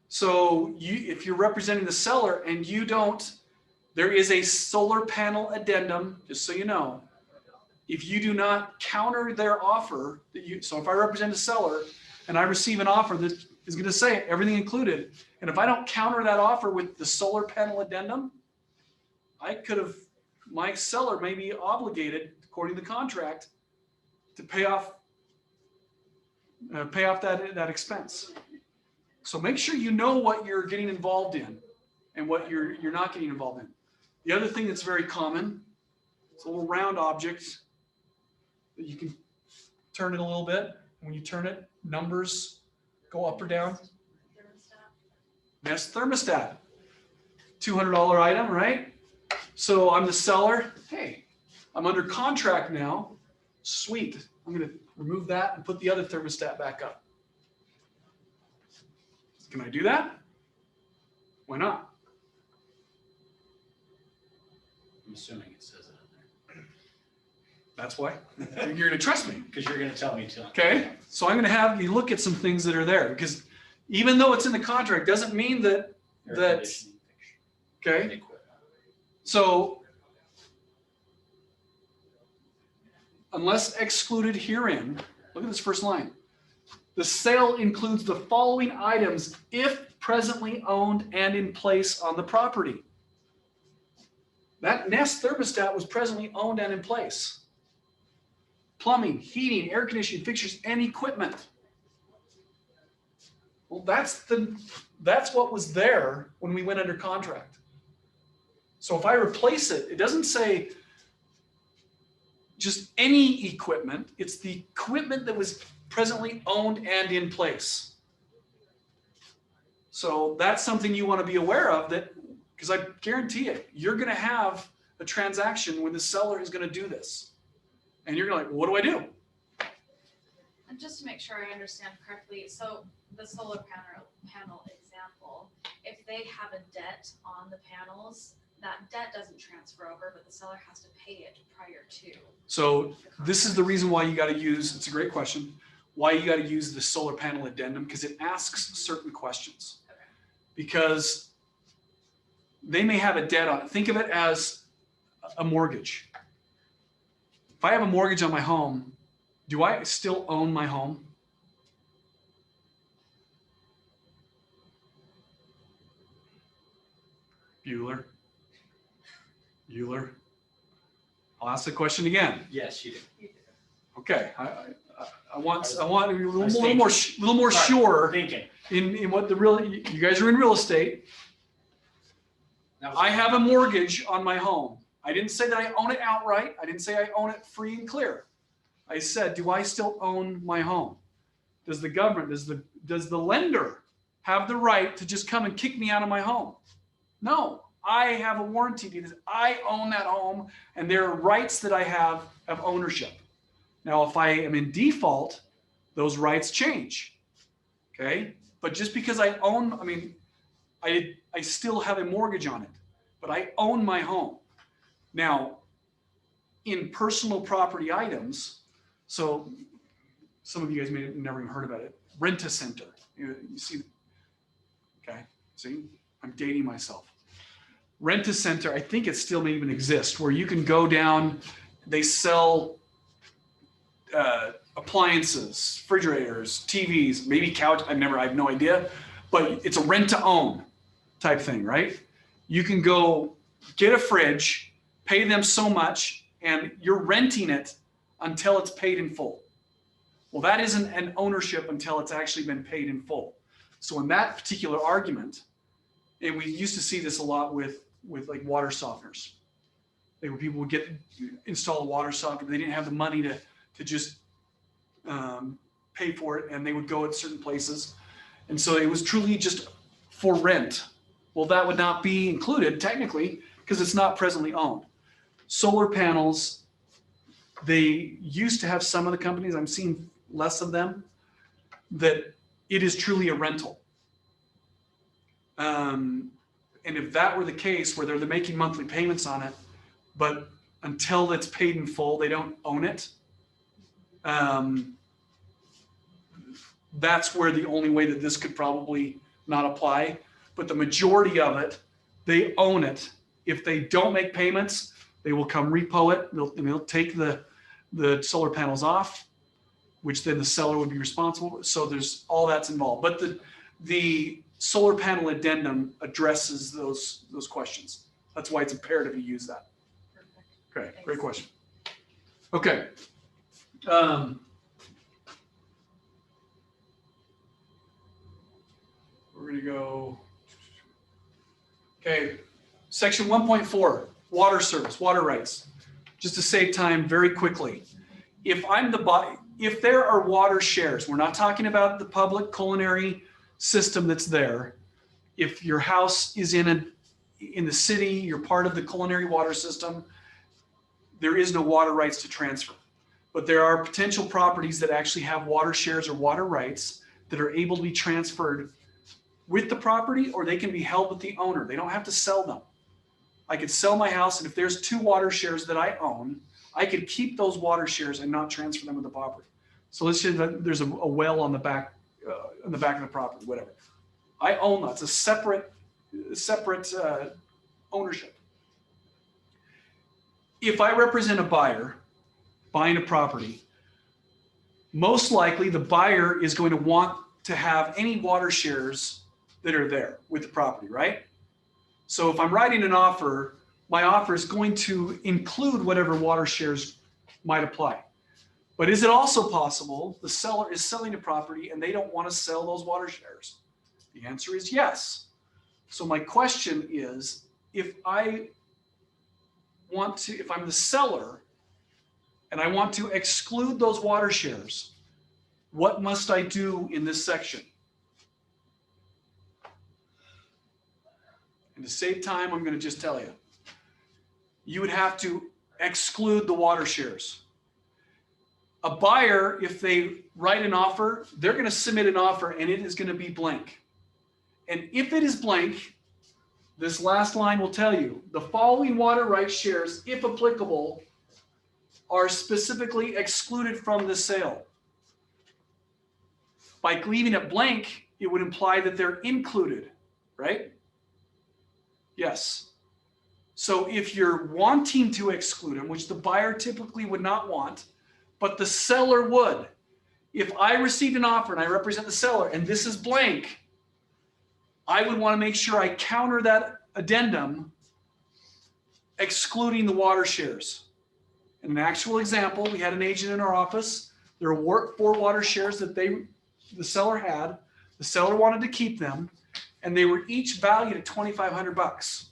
So if you're representing the seller and you don't, there is a solar panel addendum, just so you know. If you do not counter their offer, so if I represent a seller and I receive an offer that is going to say everything included, and if I don't counter that offer with the solar panel addendum, my seller may be obligated, according to the contract, to pay off that expense. So make sure you know what you're getting involved in and what you're not getting involved in. The other thing that's very common, it's a little round object that you can turn it a little bit. When you turn it, numbers go up or down. Nest thermostat, $200 item, right? So I'm the seller. Hey, I'm under contract now. Sweet. I'm going to remove that and put the other thermostat back up. Can I do that? Why not? I'm assuming it says it in there. That's why. You're going to trust me. Because you're going to tell me to. Okay. So I'm going to have you look at some things that are there, because even though it's in the contract, doesn't mean that. Okay. So unless excluded herein, look at this first line. The sale includes the following items if presently owned and in place on the property. That Nest thermostat was presently owned and in place. Plumbing, heating, air conditioning, fixtures, and equipment. Well, that's what was there when we went under contract. So if I replace it, it doesn't say just any equipment. It's the equipment that was presently owned and in place. So that's something you want to be aware of, that because I guarantee it, you're going to have a transaction when the seller is going to do this. And you're like, what do I do? And just to make sure I understand correctly, so the solar panel example, if they have a debt on the panels, that debt doesn't transfer over, but the seller has to pay it prior to. So this is the reason why you got to use, it's a great question, why you got to use the solar panel addendum, because it asks certain questions. Okay. Because they may have a debt on it. Think of it as a mortgage. If I have a mortgage on my home, do I still own my home? Bueller. I'll ask the question again. Yes, you do. Okay, I want a little more sure Thinking. in what you guys are in real estate. I have a mortgage on my home. I didn't say that I own it outright. I didn't say I own it free and clear. I said, do I still own my home? Does the government, does the lender have the right to just come and kick me out of my home? No, I have a warranty deed. I own that home, and there are rights that I have of ownership. Now, if I am in default, those rights change. Okay, but just because I own, I still have a mortgage on it, but I own my home. Now, in personal property items, so some of you guys may have never even heard about it, Rent-A-Center. You see, See, I'm dating myself. Rent-A-Center, I think it still may even exist, where you can go down, they sell appliances, refrigerators, TVs, maybe couch, I have no idea, but it's a rent-to-own type thing, right? You can go get a fridge, pay them so much, and you're renting it until it's paid in full. Well, that isn't an ownership until it's actually been paid in full. So in that particular argument, and we used to see this a lot with like water softeners. People would install a water softener, but they didn't have the money to just pay for it, and they would go at certain places. And so it was truly just for rent. Well, that would not be included technically because it's not presently owned. Solar panels, they used to have some of the companies, I'm seeing less of them, that it is truly a rental. And if that were the case where they're making monthly payments on it, but until it's paid in full, they don't own it. That's where the only way that this could probably not apply. But the majority of it, they own it. If they don't make payments, they will come repo it. They'll take the solar panels off, which then the seller would be responsible. So there's all that's involved. But the solar panel addendum addresses those questions. That's why it's imperative you use that. Perfect. Okay, great question. Okay. We're going to go. Okay, section 1.4, water service, water rights. Just to save time very quickly. If there are water shares, we're not talking about the public culinary system that's there. If your house is in the city, you're part of the culinary water system, there is no water rights to transfer. But there are potential properties that actually have water shares or water rights that are able to be transferred with the property, or they can be held with the owner. They don't have to sell them. I could sell my house, and if there's 2 water shares that I own, I could keep those water shares and not transfer them with the property. So let's say that there's a well on the back of the property, whatever. I own that. It's a separate ownership. If I represent a buyer buying a property, most likely the buyer is going to want to have any water shares that are there with the property, right? So if I'm writing an offer, my offer is going to include whatever water shares might apply. But is it also possible the seller is selling a property and they don't want to sell those water shares? The answer is yes. So my question is, if I'm the seller and I want to exclude those water shares, what must I do in this section? And to save time, I'm going to just tell you. You would have to exclude the water shares. A buyer, if they write an offer, they're going to submit an offer and it is going to be blank. And if it is blank, this last line will tell you, the following water rights shares, if applicable, are specifically excluded from the sale. By leaving it blank, it would imply that they're included, right? Yes. So if you're wanting to exclude them, which the buyer typically would not want, but the seller would. If I received an offer and I represent the seller and this is blank, I would want to make sure I counter that addendum excluding the water shares. In an actual example, we had an agent in our office. There were 4 water shares that the seller had. The seller wanted to keep them, and they were each valued at $2,500.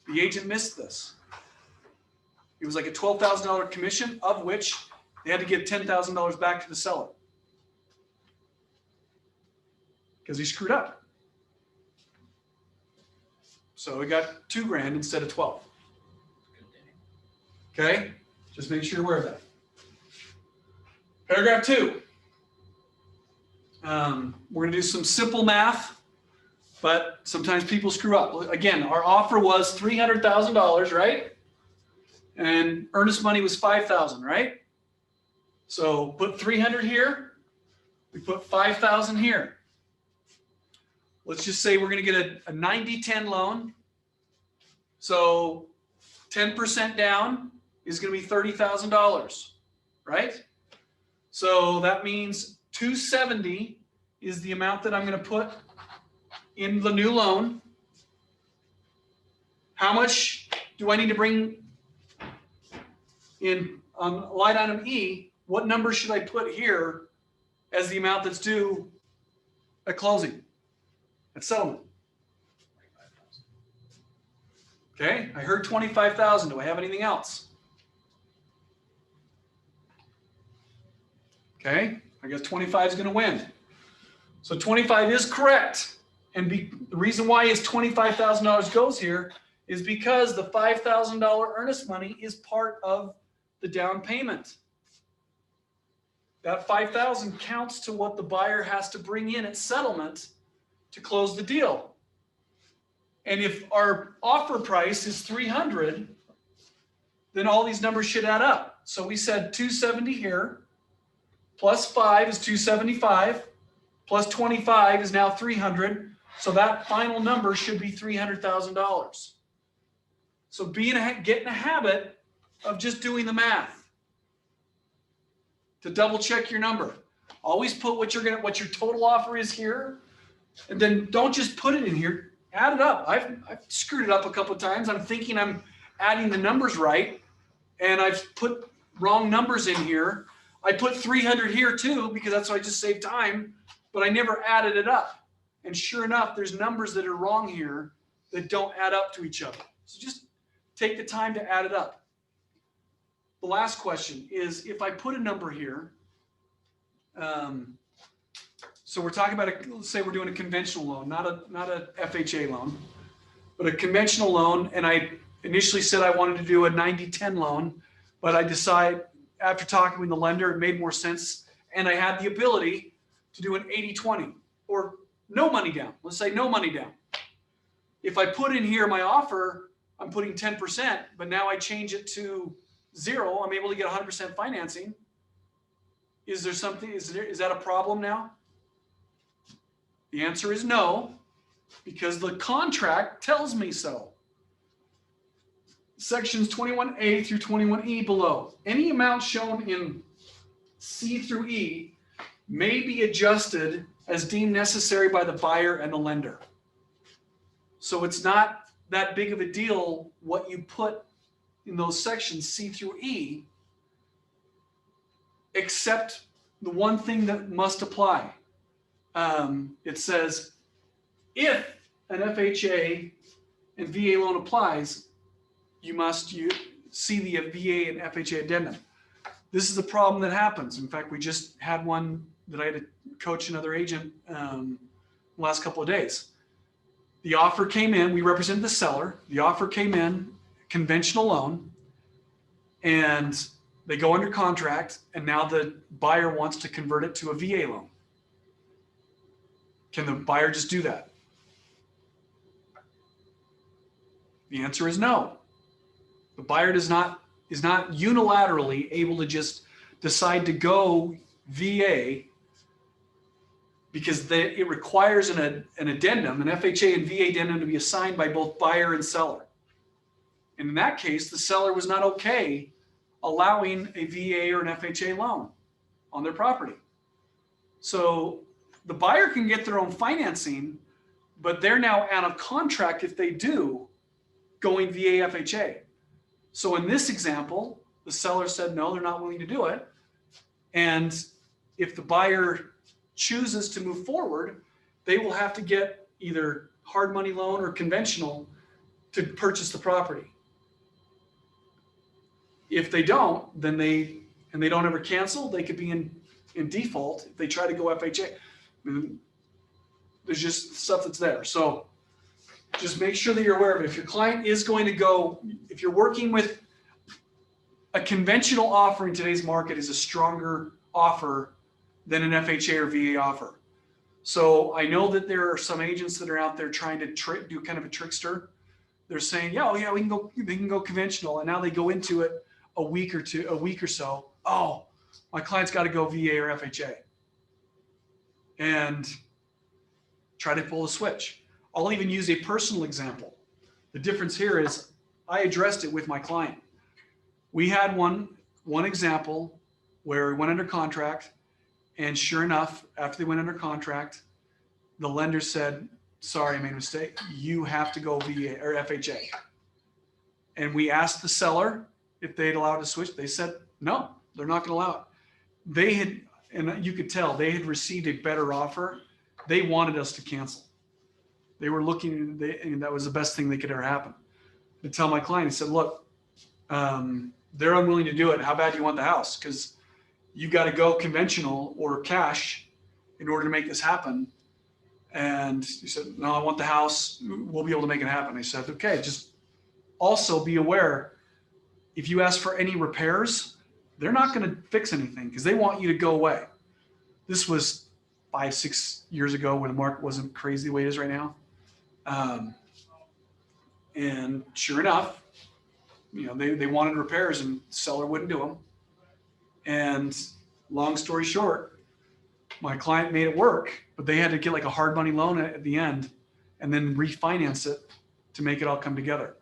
The agent missed this. It was like a $12,000 commission, of which they had to give $10,000 back to the seller because he screwed up. So he got $2,000 instead of 12. Okay, just make sure you're aware of that. Paragraph 2. We're going to do some simple math, but sometimes people screw up. Again, our offer was $300,000, right? And earnest money was $5,000, right? So put 300 here. We put 5,000 here. let's just say we're going to get a 90-10 loan. So 10% down is going to be $30,000, right? So that means 270 is the amount that I'm going to put in the new loan. How much do I need to bring in on line item E? What number should I put here as the amount that's due at closing, at settlement? Okay, I heard 25,000. Do I have anything else? Okay, I guess 25 is going to win. So 25 is correct. And the reason why is $25,000 goes here is because the $5,000 earnest money is part of the down payment. That $5,000 counts to what the buyer has to bring in at settlement to close the deal. And if our offer price is $300, then all these numbers should add up. So we said 270 here, plus 5 is 275, plus 25 is now 300. So that final number should be $300,000. So get in a habit of just doing the math to double check your number. Always put what your total offer is here, and then don't just put it in here. Add it up. I've screwed it up a couple of times. I'm thinking I'm adding the numbers right, and I've put wrong numbers in here. I put 300 here too because that's how I just saved time, but I never added it up. And sure enough, there's numbers that are wrong here that don't add up to each other. So just take the time to add it up. The last question is, if I put a number here, so we're talking about, let's say we're doing a conventional loan, not a FHA loan, but a conventional loan. And I initially said I wanted to do a 90-10 loan, but I decide after talking with the lender, it made more sense. And I had the ability to do an 80-20 or no money down. Let's say no money down. If I put in here my offer, I'm putting 10%, but now I change it to 0. I'm able to get 100% financing. Is there something, is that a problem now? The answer is no, because the contract tells me so. Sections 21A through 21E below. Any amount shown in C through E may be adjusted as deemed necessary by the buyer and the lender. So it's not that big of a deal what you put in those sections C through E, except the one thing that must apply. It says if an FHA and VA loan applies, you must see the VA and FHA addendum. This is a problem that happens. In fact, we just had one that I had to coach another agent last couple of days. The offer came in, we represented the seller. The offer came in, conventional loan, and they go under contract, and now the buyer wants to convert it to a VA loan. Can the buyer just do that? The answer is no. The buyer is not unilaterally able to just decide to go VA because it requires an addendum, an FHA and VA addendum to be assigned by both buyer and seller. And in that case, the seller was not okay allowing a VA or an FHA loan on their property. So the buyer can get their own financing, but they're now out of contract if they do going VA FHA. So in this example, the seller said, no, they're not willing to do it. And if the buyer chooses to move forward, they will have to get either hard money loan or conventional to purchase the property. If they don't, then they don't ever cancel, they could be in default if they try to go FHA. I mean, there's just stuff that's there. So just make sure that you're aware of it. If your client is going to go, if you're working with a conventional offer in today's market is a stronger offer than an FHA or VA offer. So I know that there are some agents that are out there trying to do kind of a trickster. They're saying, yeah, we can go conventional. And now they go into it a week or so. Oh, my client's got to go VA or FHA. And try to pull a switch. I'll even use a personal example. The difference here is I addressed it with my client. We had one example where we went under contract, and sure enough, after they went under contract, the lender said, sorry, I made a mistake. You have to go VA or FHA. And we asked the seller if they'd allow it to switch. They said, no, they're not going to allow it. They had, and you could tell they had received a better offer. They wanted us to cancel. They were looking, and that was the best thing that could ever happen. I tell my client, I said, look, they're unwilling to do it. How bad do you want the house? Because you got to go conventional or cash in order to make this happen. And he said, no, I want the house. We'll be able to make it happen. I said, okay, just also be aware, if you ask for any repairs, they're not going to fix anything because they want you to go away. This was 5-6 years ago when the market wasn't crazy the way it is right now. And sure enough, you know, they wanted repairs and the seller wouldn't do them. And long story short, my client made it work, but they had to get like a hard money loan at the end and then refinance it to make it all come together.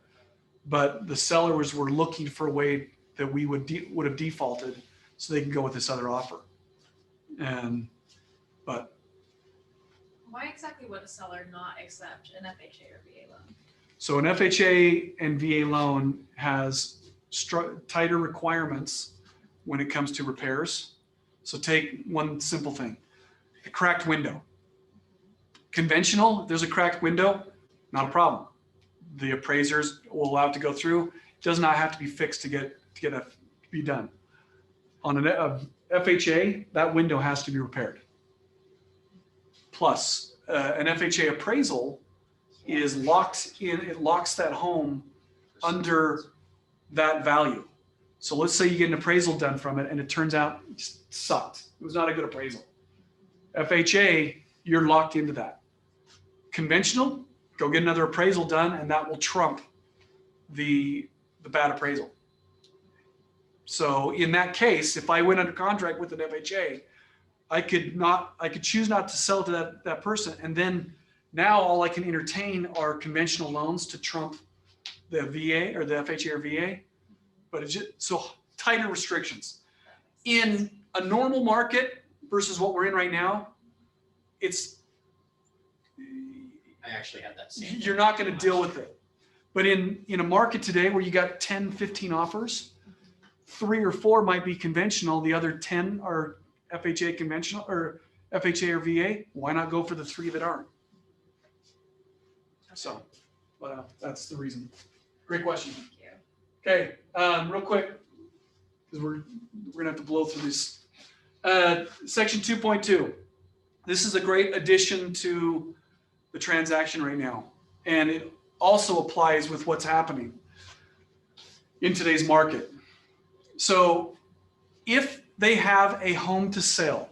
But the sellers were looking for a way that we would have defaulted so they can go with this other offer. But Why exactly would a seller not accept an FHA or VA loan? so an FHA and VA loan has tighter requirements when it comes to repairs. So take one simple thing, a cracked window. Conventional, if there's a cracked window, not a problem. The appraisers will allow it to go through. It does not have to be fixed to be done. On an FHA, that window has to be repaired. Plus, an FHA appraisal is locked in, it locks that home under that value. So let's say you get an appraisal done from it and it turns out it just sucked. It was not a good appraisal. FHA, you're locked into that. Conventional, go get another appraisal done and that will trump the bad appraisal. So in that case, if I went under contract with an FHA, I could choose not to sell to that person. And then now all I can entertain are conventional loans to trump the VA or the FHA or VA. But it's just so tighter restrictions. In a normal market versus what we're in right now, I actually had that same. you're not going to deal with it. But in a market today where you got 10, 15 offers, 3 or 4 might be conventional. The other 10 are FHA conventional or FHA or VA. Why not go for the 3 that aren't? So, that's the reason. Great question. Thank you. Okay, real quick, because we're gonna have to blow through this. Section 2.2. This is a great addition to the transaction right now, and it also applies with what's happening in today's market. So, if they have a home to sell,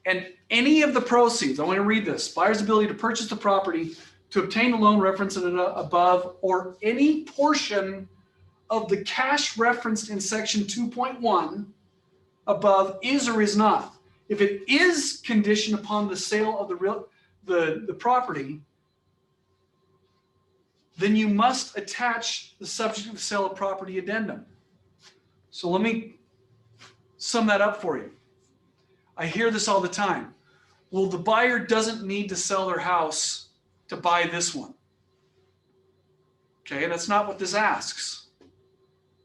and any of the proceeds, I want to read this: buyer's ability to purchase the property, to obtain a loan referenced above, or any portion of the cash referenced in section 2.1 above is or is not. If it is conditioned upon the sale of the property, then you must attach the subject of the sale of property addendum. So let me sum that up for you. I hear this all the time. Well, the buyer doesn't need to sell their house to buy this one. Okay, that's not what this asks.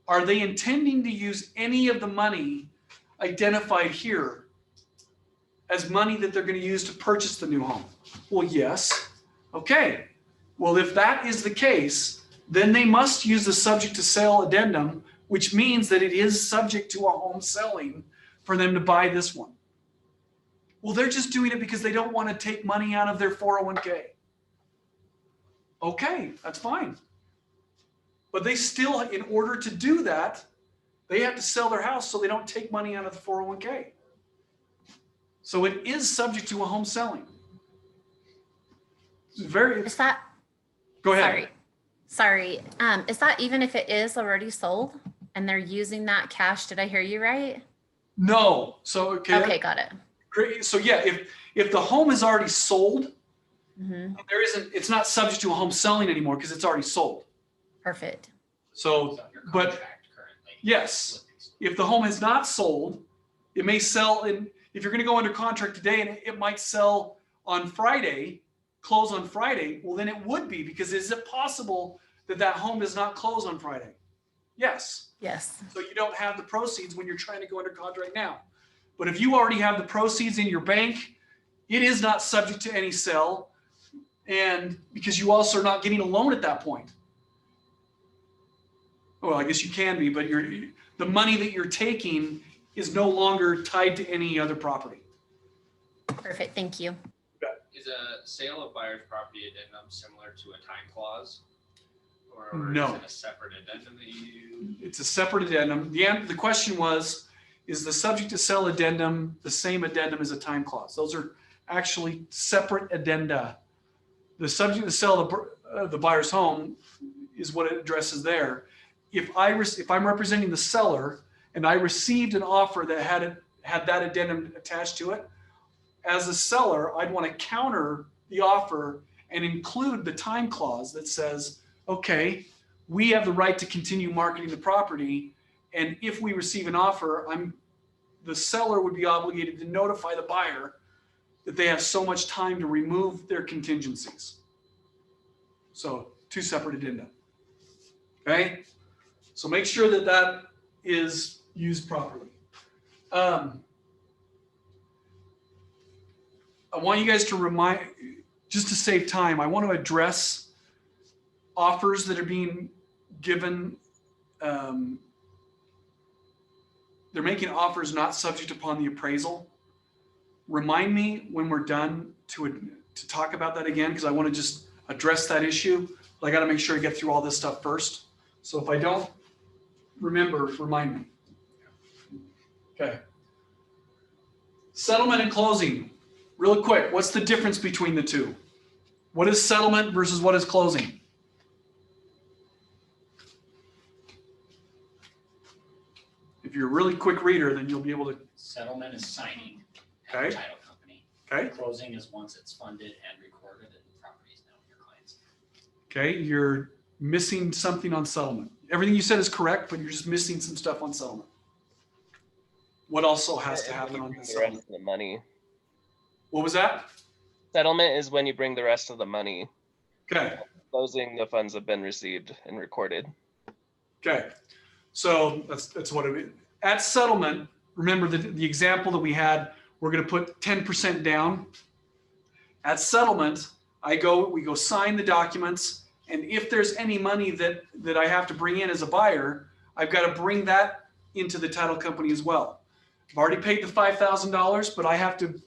Are they intending to use any of the money identified here as money that they're going to use to purchase the new home? Well, yes. Okay. Well, if that is the case, then they must use the subject to sale addendum, which means that it is subject to a home selling for them to buy this one. Well, they're just doing it because they don't want to take money out of their 401k. Okay, that's fine. But they still, in order to do that, they have to sell their house so they don't take money out of the 401k. So it is subject to a home selling. It's very. Is that, Go ahead. sorry. Is that even if it is already sold and they're using that cash? Did I hear you right? No. So Okay, got it. Great. So yeah, if the home is already sold Mhm. It's not subject to a home selling anymore because it's already sold. Perfect. So, It's on your but contract currently. yes, if the home has not sold, it may sell if you're going to go under contract today and it might sell on Friday, close on Friday, well, then it would be, because is it possible that that home does not close on Friday? Yes. Yes. So you don't have the proceeds when you're trying to go under contract now. But if you already have the proceeds in your bank, it is not subject to any sell. And because you also are not getting a loan at that point. Well, I guess you can be, but the money that you're taking is no longer tied to any other property. Perfect. Thank you. Is a sale of buyer's property addendum similar to a time clause? Or No. is it a separate addendum that you? It's a separate addendum. The question was, is the subject to sell addendum the same addendum as a time clause? Those are actually separate addenda. The subject to sell the buyer's home is what it addresses there. If I'm representing the seller and I received an offer that had that addendum attached to it, as a seller, I'd want to counter the offer and include the time clause that says, okay, we have the right to continue marketing the property, and if we receive an offer, the seller would be obligated to notify the buyer that they have so much time to remove their contingencies. So 2 separate addenda. Okay? So make sure that that is used properly. I want you guys to just to save time, I want to address offers that are being given. They're making offers not subject upon the appraisal. Remind me when we're done to talk about that again, because I want to just address that issue. But I got to make sure I get through all this stuff first. So if I don't remember, remind me. Okay. Settlement and closing. Real quick, what's the difference between the two? What is settlement versus what is closing? If you're a really quick reader, then you'll be able to. Settlement is signing at Okay. the title company. Okay. Closing is once it's funded and recorded and the property is now in your client's. Okay. You're missing something on settlement. Everything you said is correct, but you're just missing some stuff on settlement. What also has to happen on the rest settlement? of the money. What was that? Settlement is when you bring the rest of the money. Okay. Closing, the funds have been received and recorded. Okay. So that's what it is. At settlement, remember the example that we had, we're going to put 10% down. At settlement, we go sign the documents, and if there's any money that I have to bring in as a buyer, I've got to bring that into the title company as well. I've already paid the $5,000, but I have to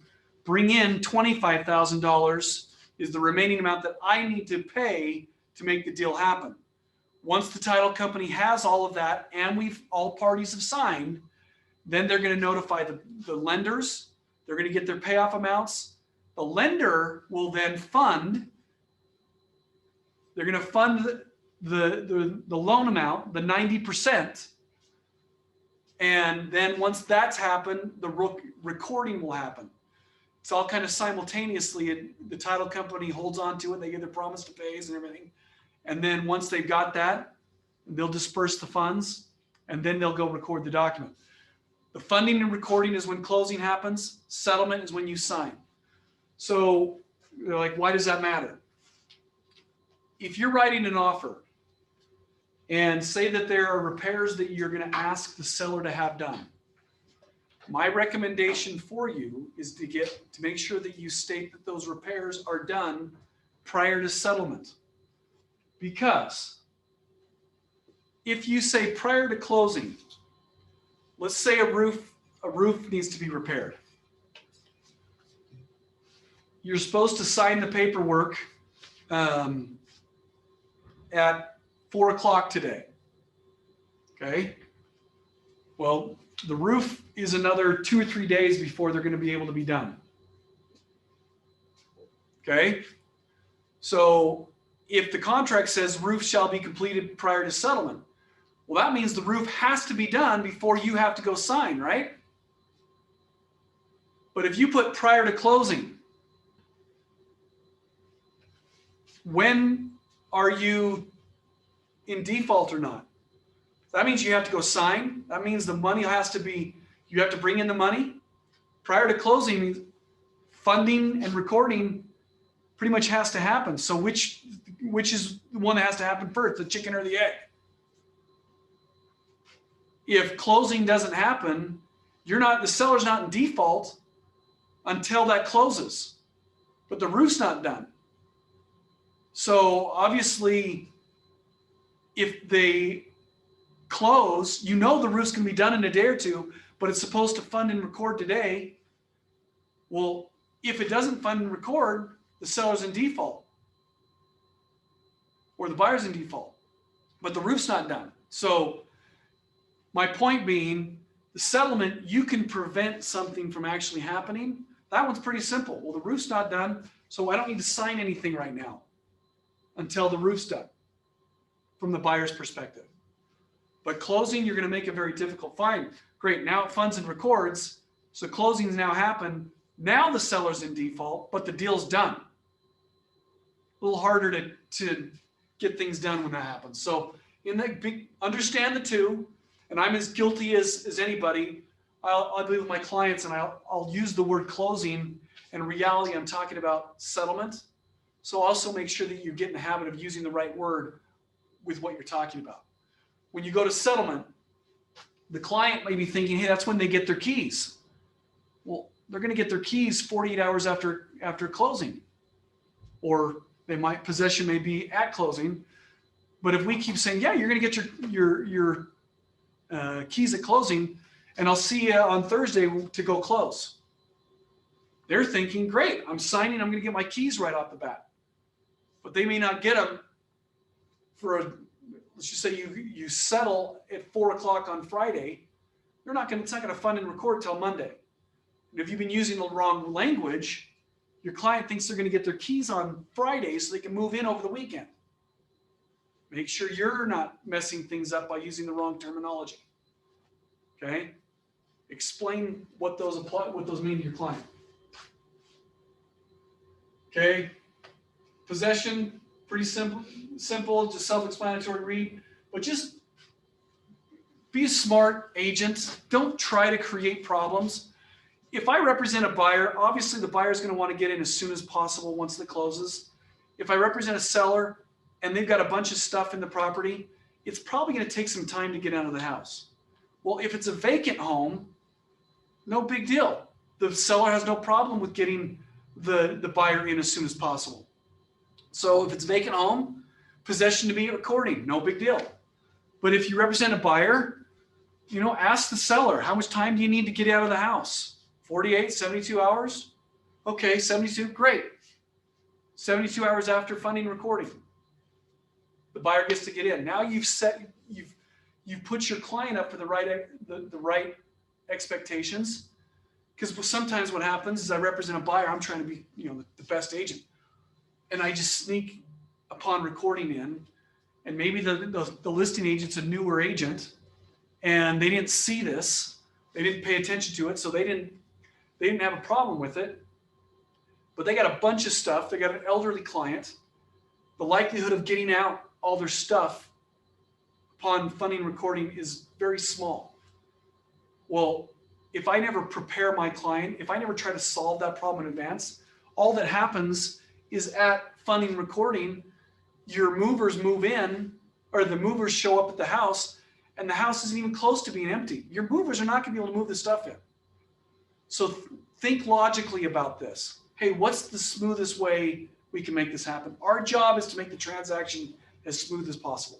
bring in $25,000 is the remaining amount that I need to pay to make the deal happen. Once the title company has all of that and all parties have signed, then they're going to notify the lenders. They're going to get their payoff amounts. The lender will then fund. They're going to fund the loan amount, the 90%. And then once that's happened, the recording will happen. It's all kind of simultaneously, and the title company holds on to it. They get their promise to pay and everything. And then once they've got that, they'll disperse the funds, and then they'll go record the document. The funding and recording is when closing happens. Settlement is when you sign. So they're like, why does that matter? If you're writing an offer and say that there are repairs that you're going to ask the seller to have done, my recommendation for you is to make sure that you state that those repairs are done prior to settlement. Because if you say prior to closing, let's say a roof needs to be repaired. You're supposed to sign the paperwork at 4 o'clock today. Okay. Well, the roof is another 2 or 3 days before they're going to be able to be done. Okay. So if the contract says roof shall be completed prior to settlement, well, that means the roof has to be done before you have to go sign, right? But if you put prior to closing, when are you in default or not? That means you have to go sign. That means the money has to be, you have to bring in the money. Prior to closing means funding and recording pretty much has to happen. So which is the one that has to happen first, the chicken or the egg? If closing doesn't happen, the seller's not in default until that closes, but the roof's not done. So obviously, if they close, the roof's gonna be done in a day or two, but it's supposed to fund and record today. Well, if it doesn't fund and record, the seller's in default or the buyer's in default, but the roof's not done. So my point being, the settlement, you can prevent something from actually happening. That one's pretty simple. Well, the roof's not done, so I don't need to sign anything right now until the roof's done from the buyer's perspective. But closing, you're going to make it very difficult. Fine, great. Now it funds and records. So closings now happen. Now the seller's in default, but the deal's done. A little harder to get things done when that happens. So understand the two, and I'm as guilty as anybody. I'll be with my clients and I'll use the word closing, and in reality, I'm talking about settlement. So also make sure that you get in the habit of using the right word with what you're talking about. When you go to settlement, the client may be thinking, hey, that's when they get their keys. Well, they're going to get their keys 48 hours after closing, or possession may be at closing. But if we keep saying, yeah, you're going to get your keys at closing, and I'll see you on Thursday to go close. They're thinking, great, I'm signing, I'm going to get my keys right off the bat. But they may not get them let's just say you settle at 4 o'clock on Friday. It's not going to fund and record till Monday. And if you've been using the wrong language, your client thinks they're going to get their keys on Friday so they can move in over the weekend. Make sure you're not messing things up by using the wrong terminology. Okay? Explain what those mean to your client. Okay? Possession, pretty simple, just self-explanatory read, but just be a smart agent. Don't try to create problems. If I represent a buyer, obviously the buyer is going to want to get in as soon as possible once it closes. If I represent a seller and they've got a bunch of stuff in the property, it's probably going to take some time to get out of the house. Well, if it's a vacant home, no big deal. The seller has no problem with getting the buyer in as soon as possible. So if it's a vacant home, possession to be recording, no big deal. But if you represent a buyer, ask the seller, how much time do you need to get out of the house? 48, 72 hours? Okay, 72, great. 72 hours after funding recording, the buyer gets to get in. Now you've put your client up for the right expectations. Because sometimes what happens is I represent a buyer, I'm trying to be the best agent, and I just sneak upon recording in, and maybe the listing agent's a newer agent and they didn't see this, they didn't pay attention to it, so they didn't have a problem with it, but they got a bunch of stuff. They got an elderly client. The likelihood of getting out all their stuff upon funding recording is very small. Well, if I never prepare my client, if I never try to solve that problem in advance, all that happens is at funding recording, your movers move in, or the movers show up at the house, and the house isn't even close to being empty. Your movers are not going to be able to move the stuff in. So think logically about this. Hey, what's the smoothest way we can make this happen? Our job is to make the transaction as smooth as possible.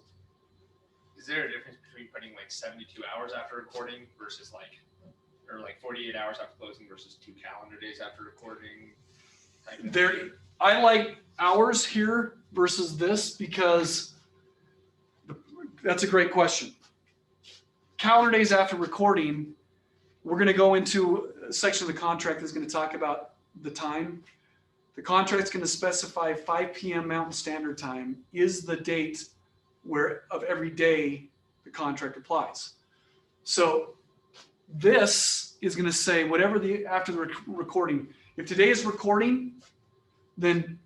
Is there a difference between putting 72 hours after recording versus 48 hours after closing versus 2 calendar days after recording? I like hours here versus this because that's a great question. Calendar days after recording, we're going to go into a section of the contract that's going to talk about the time. The contract's going to specify 5 p.m. Mountain Standard Time is the date of every day the contract applies. So this is going to say whatever after the recording. If today is recording, then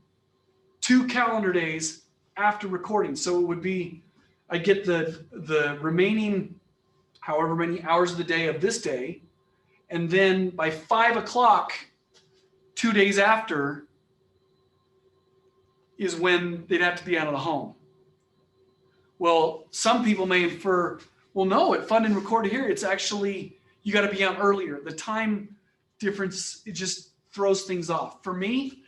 2 calendar days after recording. So it would be, I get the remaining however many hours of the day of this day. And then by 5 o'clock, 2 days after, is when they'd have to be out of the home. Well, some people may infer, well, no, at fund and recorded here, it's actually, you got to be out earlier. The time difference, it just throws things off. For me,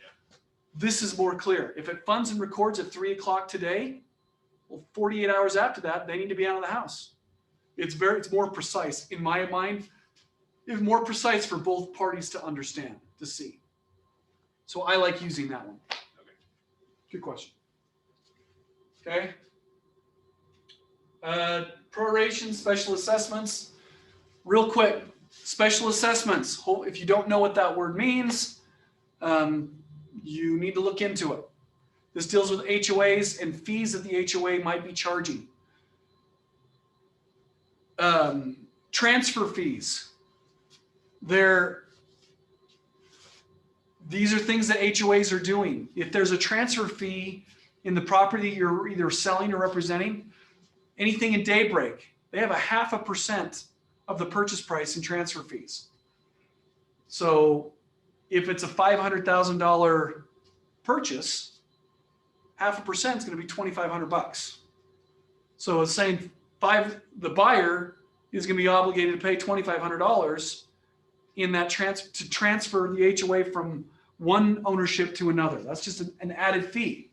this is more clear. If it funds and records at 3 o'clock today, well, 48 hours after that, they need to be out of the house. It's more precise. In my mind, it's more precise for both parties to understand, to see. So I like using that one. Okay. Good question. Okay. Proration, special assessments. Real quick, special assessments. If you don't know what that word means, you need to look into it. This deals with HOAs and fees that the HOA might be charging. Transfer fees. These are things that HOAs are doing. If there's a transfer fee in the property you're either selling or representing, anything in Daybreak, they have 0.5% of the purchase price in transfer fees. So if it's a $500,000 purchase, 0.5% is going to be $2,500. So it's saying the buyer is going to be obligated to pay $2,500 in that to transfer the HOA from one ownership to another. That's just an added fee.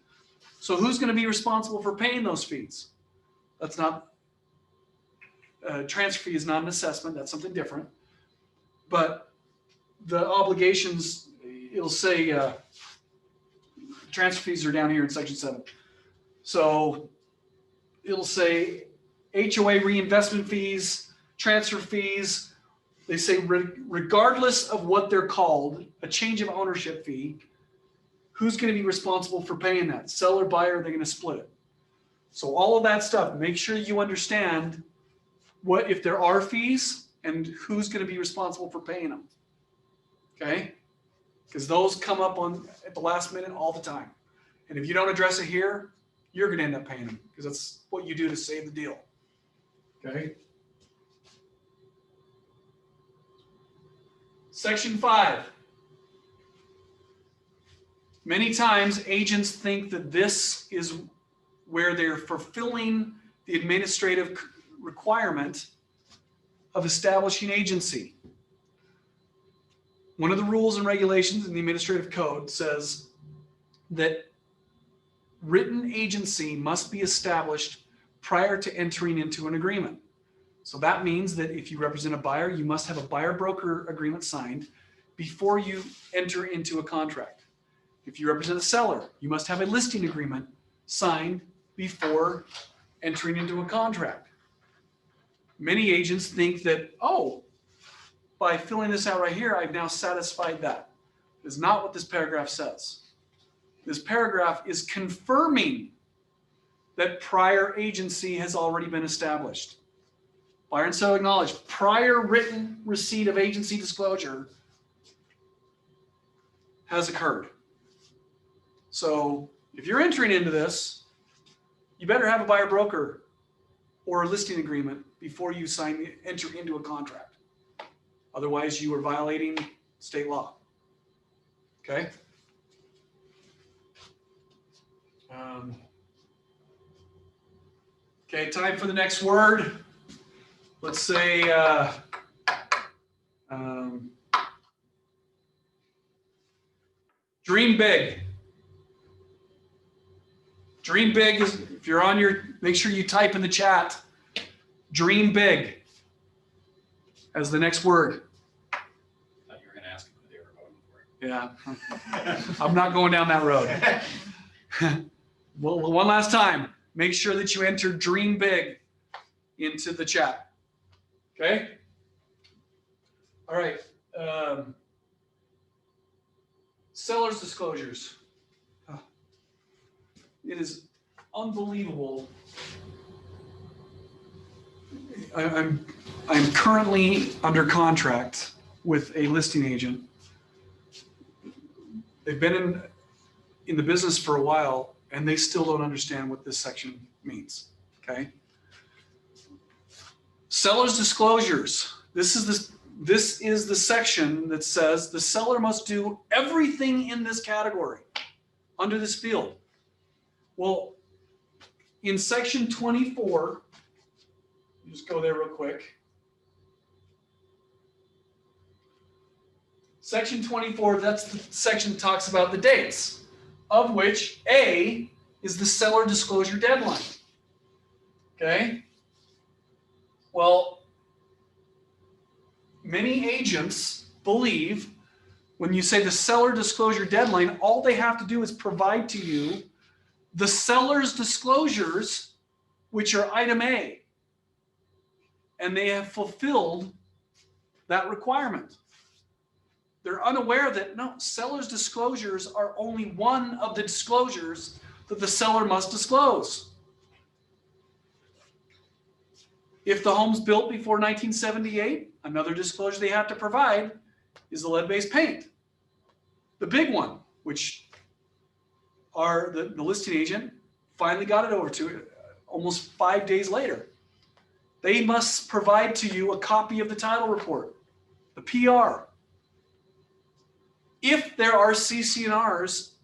So who's going to be responsible for paying those fees? That's not, transfer fee is not an assessment. That's something different. But the obligations, it'll say transfer fees are down here in section 7. So it'll say HOA reinvestment fees, transfer fees. They say regardless of what they're called, a change of ownership fee, who's going to be responsible for paying that? Seller, buyer, they're going to split it. So all of that stuff, make sure you understand what if there are fees and who's going to be responsible for paying them. Okay? Because those come up at the last minute all the time. And if you don't address it here, you're going to end up paying them because that's what you do to save the deal. Okay? Section 5. Many times agents think that this is where they're fulfilling the administrative requirement of establishing agency. One of the rules and regulations in the administrative code says that written agency must be established prior to entering into an agreement. So that means that if you represent a buyer, you must have a buyer-broker agreement signed before you enter into a contract. If you represent a seller, you must have a listing agreement signed before entering into a contract. Many agents think that, oh, by filling this out right here, I've now satisfied that. It is not what this paragraph says. This paragraph is confirming that prior agency has already been established. Buyer and seller acknowledge prior written receipt of agency disclosure has occurred. So if you're entering into this, you better have a buyer broker or a listing agreement before you enter into a contract. Otherwise, you are violating state law. Okay? Okay, time for the next word. Let's say dream big. Dream big is, if you're on make sure you type in the chat, dream big as the next word. I thought you were going to ask who they were voting for. Yeah, I'm not going down that road. Well, one last time, make sure that you enter dream big into the chat. Okay? All right. Seller's disclosures. It is unbelievable. I'm currently under contract with a listing agent. They've been in the business for a while and they still don't understand what this section means, okay? Seller's disclosures. This is the section that says the seller must do everything in this category under this field. Well, in section 24, just go there real quick. Section 24, that's the section that talks about the dates, of which A is the seller disclosure deadline. Okay? Well, many agents believe when you say the seller disclosure deadline, all they have to do is provide to you the seller's disclosures, which are item A, and they have fulfilled that requirement. They're unaware that no, seller's disclosures are only one of the disclosures that the seller must disclose. If the home's built before 1978, another disclosure they have to provide is the lead-based paint. The big one, which are the listing agent finally got it over to almost 5 days later. They must provide to you a copy of the title report, the PR. If there are CC&Rs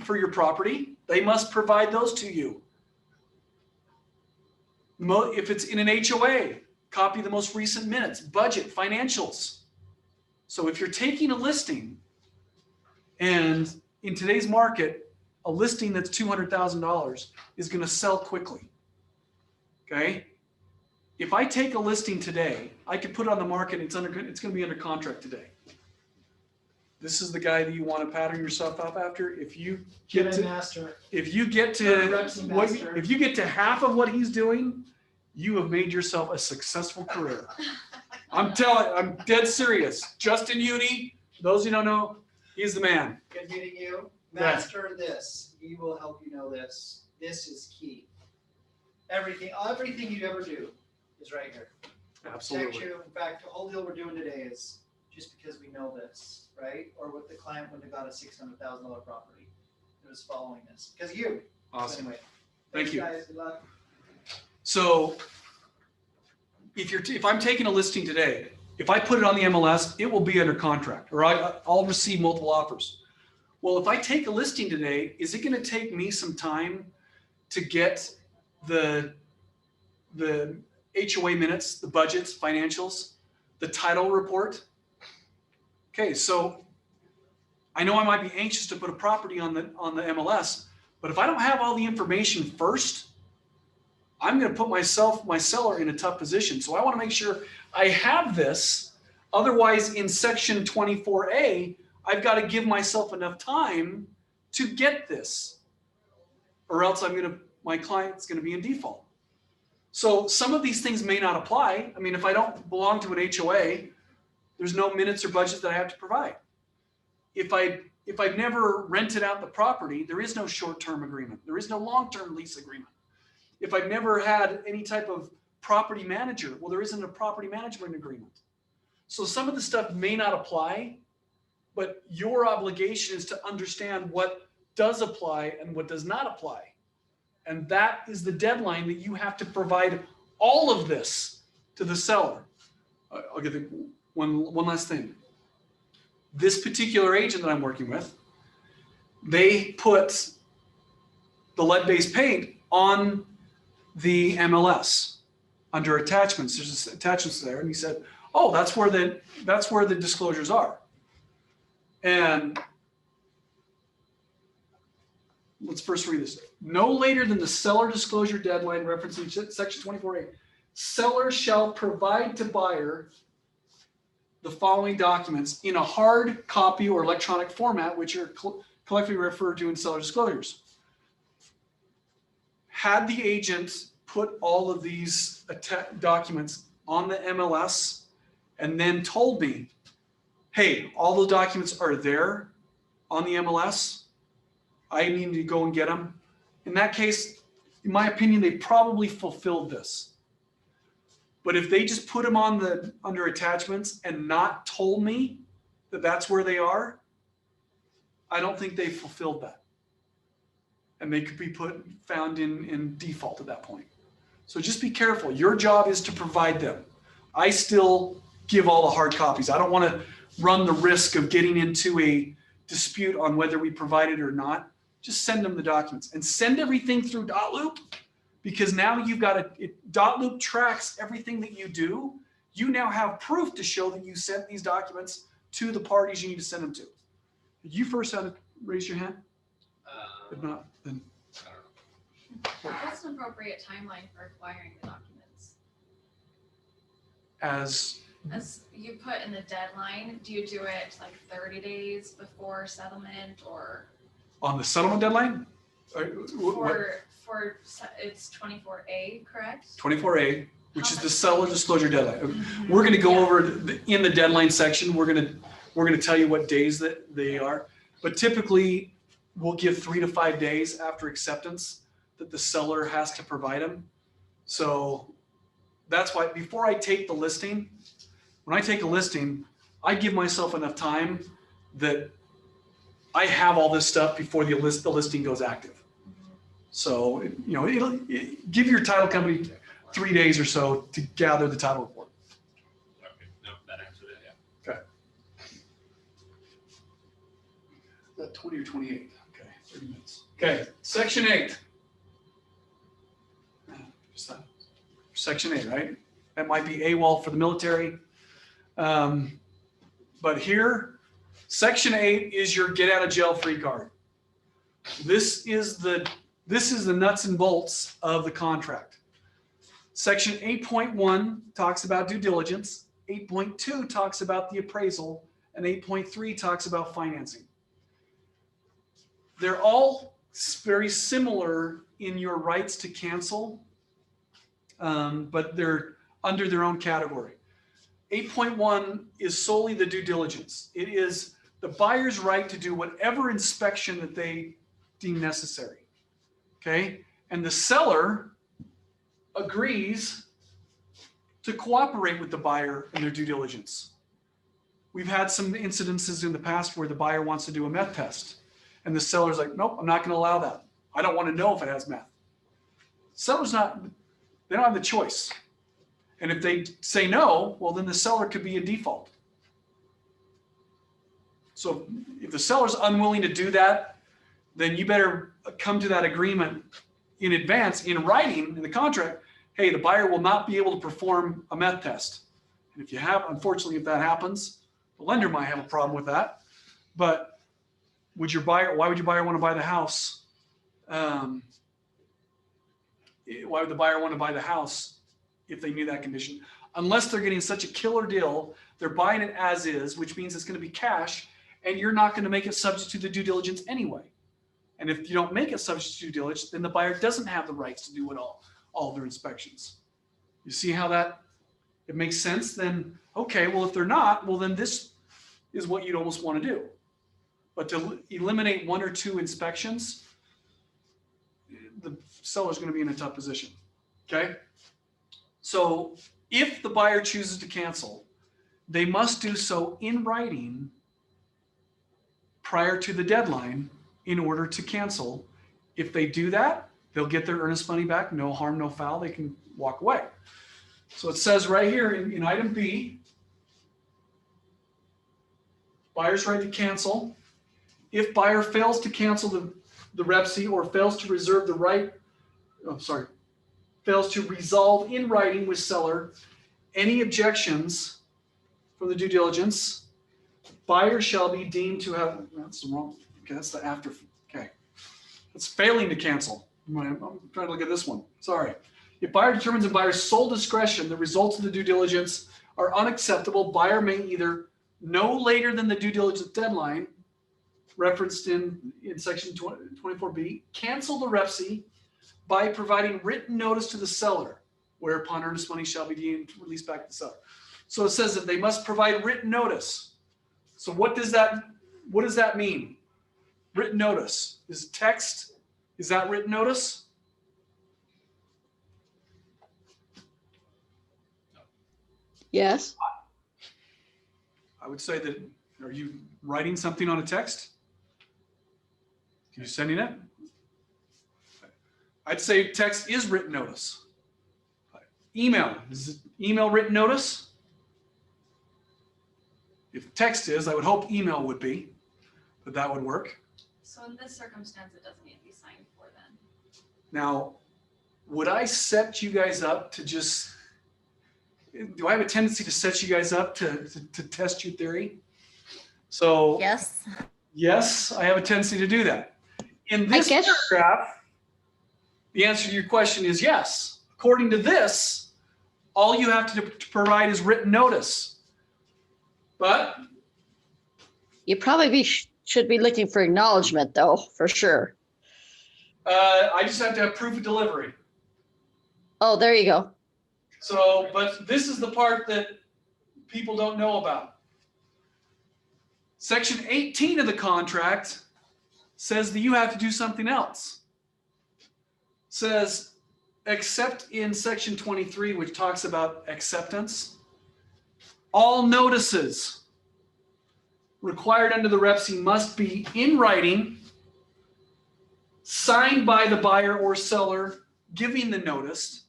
for your property, they must provide those to you. If it's in an HOA, copy the most recent minutes, budget, financials. So if you're taking a listing, and in today's market, a listing that's $200,000 is going to sell quickly. Okay? If I take a listing today, I could put it on the market. It's going to be under contract today. This is the guy that you want to pattern yourself up after. If you get to half of what he's doing, you have made yourself a successful career. I'm dead serious. Justin Uni, those who don't know, he's the man. Good meeting you. Master this. We will help you know this. This is key. Everything you ever do is right here. Absolutely. Protect you. In fact, the whole deal we're doing today is just because we know this, right? Or what the client wouldn't have got a $600,000 property. It was following this because of you. Awesome. So anyway, Thank you. guys. Good luck. So if I'm taking a listing today, if I put it on the MLS, it will be under contract, or I'll receive multiple offers. Well, if I take a listing today, is it going to take me some time to get the HOA minutes, the budgets, financials, the title report? Okay, so I know I might be anxious to put a property on the MLS, but if I don't have all the information first, I'm going to put my seller in a tough position. So I want to make sure I have this. Otherwise, in section 24A, I've got to give myself enough time to get this, or else my client's going to be in default. So some of these things may not apply. I mean, if I don't belong to an HOA, there's no minutes or budget that I have to provide. If I've never rented out the property, there is no short-term agreement. There is no long-term lease agreement. If I've never had any type of property manager, well, there isn't a property management agreement. So some of the stuff may not apply, but your obligation is to understand what does apply and what does not apply. And that is the deadline that you have to provide all of this to the seller. I'll give you one last thing. This particular agent that I'm working with, they put the lead-based paint on the MLS under attachments. There's attachments there, and he said, "Oh, that's where the disclosures are." And let's first read this. No later than the seller disclosure deadline referencing section 24A, seller shall provide to buyer the following documents in a hard copy or electronic format, which are collectively referred to in seller disclosures. Had the agent put all of these documents on the MLS and then told me, hey, all those documents are there on the MLS, I need to go and get them. In that case, in my opinion, they probably fulfilled this. But if they just put them on under attachments and not told me that that's where they are, I don't think they fulfilled that. and they could be found in default at that point. So just be careful. Your job is to provide them. I still give all the hard copies. I don't want to run the risk of getting into a dispute on whether we provide it or not. Just send them the documents and send everything through .loop, because now you've got .loop tracks everything that you do. You now have proof to show that you sent these documents to the parties you need to send them to. Did you first have to raise your hand? If not, then I don't know. What's an appropriate timeline for acquiring the documents? as As you put in the deadline, do you do it like 30 days before settlement or on the settlement deadline, it's 24A, correct? 24A, which How is the much seller time? disclosure deadline. Mhm. We're going to go Yeah. over in the deadline section. We're going to tell you what days that they are, but typically we'll give 3 to 5 days after acceptance that the seller has to provide them. So that's why before I take the listing, when I take a listing, I give myself enough time that I have all this stuff before the listing goes active. So, give your title company 3 days or so to gather the title report. Okay, no, that answered it, yeah. Okay. That 20 or 28? Okay, 30 minutes. Okay, section 8. Just that. Section 8, right? That might be AWOL for the military. But here, section 8 is your get out of jail free card. This is the nuts and bolts of the contract. Section 8.1 talks about due diligence. 8.2 talks about the appraisal, and 8.3 talks about financing. They're all very similar in your rights to cancel, but they're under their own category. 8.1 is solely the due diligence. It is the buyer's right to do whatever inspection that they deem necessary. Okay? And the seller agrees to cooperate with the buyer in their due diligence. We've had some incidences in the past where the buyer wants to do a meth test, and the seller's like, nope, I'm not going to allow that. I don't want to know if it has meth. Seller's they don't have the choice. And if they say no, well, then the seller could be in default. So if the seller's unwilling to do that, then you better come to that agreement in advance, in writing, in the contract. Hey, the buyer will not be able to perform a meth test. And if you have, unfortunately, if that happens, the lender might have a problem with that. But why would your buyer want to buy the house? Why would the buyer want to buy the house if they knew that condition? Unless they're getting such a killer deal, they're buying it as is, which means it's going to be cash, and you're not going to make it subject to the due diligence anyway. And if you don't make it subject to due diligence, then the buyer doesn't have the rights to do it all their inspections. You see how it makes sense? Then, okay, well, if they're not, well, then this is what you'd almost want to do. But to eliminate 1 or 2 inspections, the seller's going to be in a tough position. Okay? So if the buyer chooses to cancel, they must do so in writing prior to the deadline in order to cancel. If they do that, they'll get their earnest money back. No harm, no foul. They can walk away. So it says right here in item B, buyer's right to cancel. If buyer fails to cancel the REPC or fails to reserve the right, fails to resolve in writing with seller any objections from the due diligence, buyer shall be deemed to have, that's the wrong, okay, that's the after, okay. It's failing to cancel. I'm trying to look at this one, sorry. If buyer determines in buyer's sole discretion the results of the due diligence are unacceptable, buyer may either no later than the due diligence deadline referenced in section 24B, cancel the REPC by providing written notice to the seller, whereupon earnest money shall be deemed released back to the seller. So it says that they must provide written notice. So what does that mean? Written notice is text. Is that written notice? Yes. I would say that, are you writing something on a text? Are you sending it? I'd say text is written notice. Email, is email written notice? If text is, I would hope email would be, but that would work. So in this circumstance, it doesn't need to be signed for then. Now, would I set you guys up to just, do I have a tendency to set you guys up to test your theory? So Yes. yes, I have a tendency to do that. In this guess- paragraph, the answer to your question is yes. According to this, all you have to provide is written notice. But You probably should be looking for acknowledgement though, for sure. I just have to have proof of delivery. Oh, there you go. So, but this is the part that people don't know about. Section 18 of the contract says that you have to do something else. Says, except in section 23, which talks about acceptance, all notices required under the REPC must be in writing, signed by the buyer or seller giving the notice,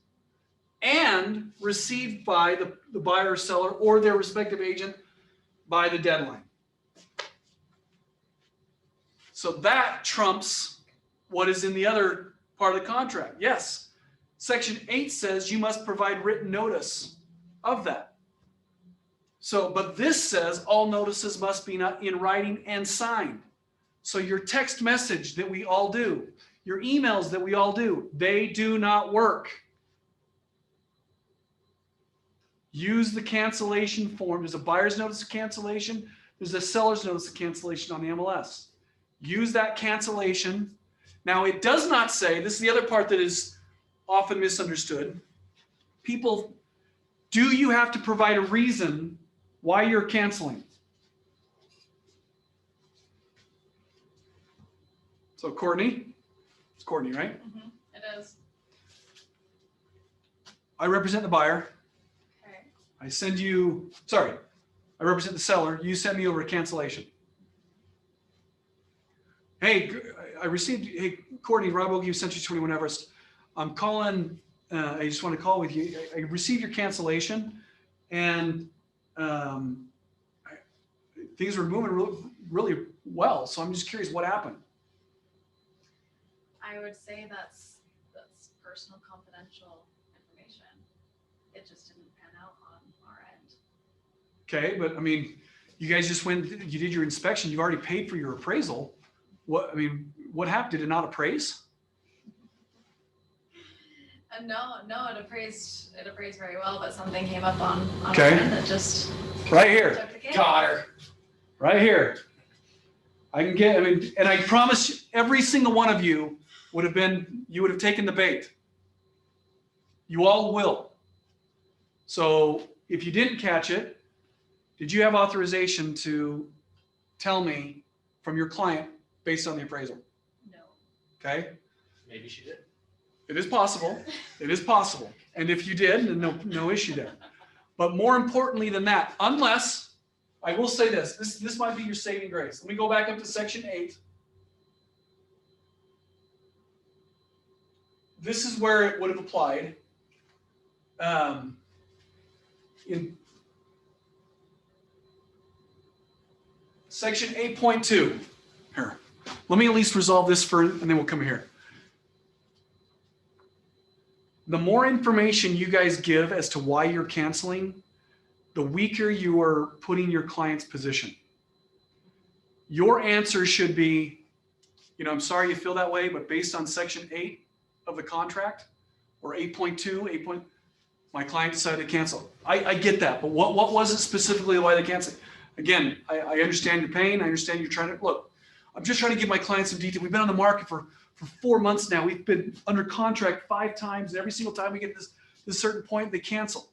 and received by the buyer or seller or their respective agent by the deadline. So that trumps what is in the other part of the contract. Yes, section 8 says you must provide written notice of that. So, but this says all notices must be in writing and signed. So your text message that we all do, your emails that we all do, they do not work. Use the cancellation form. There's a buyer's notice of cancellation. There's a seller's notice of cancellation on the MLS. Use that cancellation. Now, it does not say, this is the other part that is often misunderstood. People, do you have to provide a reason why you're canceling? So Courtney, it's Courtney, right? It is. I represent the buyer. Okay. I send you, sorry, I represent the seller. You send me over a cancellation. Hey, I received, hey, Courtney, Rob Ogie sent you 21 Everest. I'm calling, I just want to call with you. I received your cancellation and things were moving really well. So I'm just curious what happened. I would say that's personal confidential information. It just didn't pan out on our end. Okay, but I mean, you guys just went, you did your inspection. You've already paid for your appraisal. What, I mean, what happened? Did it not appraise? No, it appraised very well, but something came up on Okay. our end that just Right here. took the cake. Got her. Right here. I can get, I mean, and I promise you, every single one of you would have been, you would have taken the bait. You all will. So if you didn't catch it, did you have authorization to tell me from your client based on the appraisal? No. Okay. Maybe she did. It is possible. It is possible. And if you did, then no issue there. But more importantly than that, unless, I will say this might be your saving grace. Let me go back up to section 8. This is where it would have applied. In section 8.2. Here, let me at least resolve this first, and then we'll come here. The more information you guys give as to why you're canceling, the weaker you are putting your client's position. Your answer should be, I'm sorry you feel that way, but based on section 8 of the contract, or 8.2, my client decided to cancel. I get that, but what was it specifically why they canceled? Again, I understand your pain. I understand you're trying to, look, I'm just trying to give my clients some detail. We've been on the market for 4 months now. We've been under contract 5 times. And every single time we get this certain point, they cancel.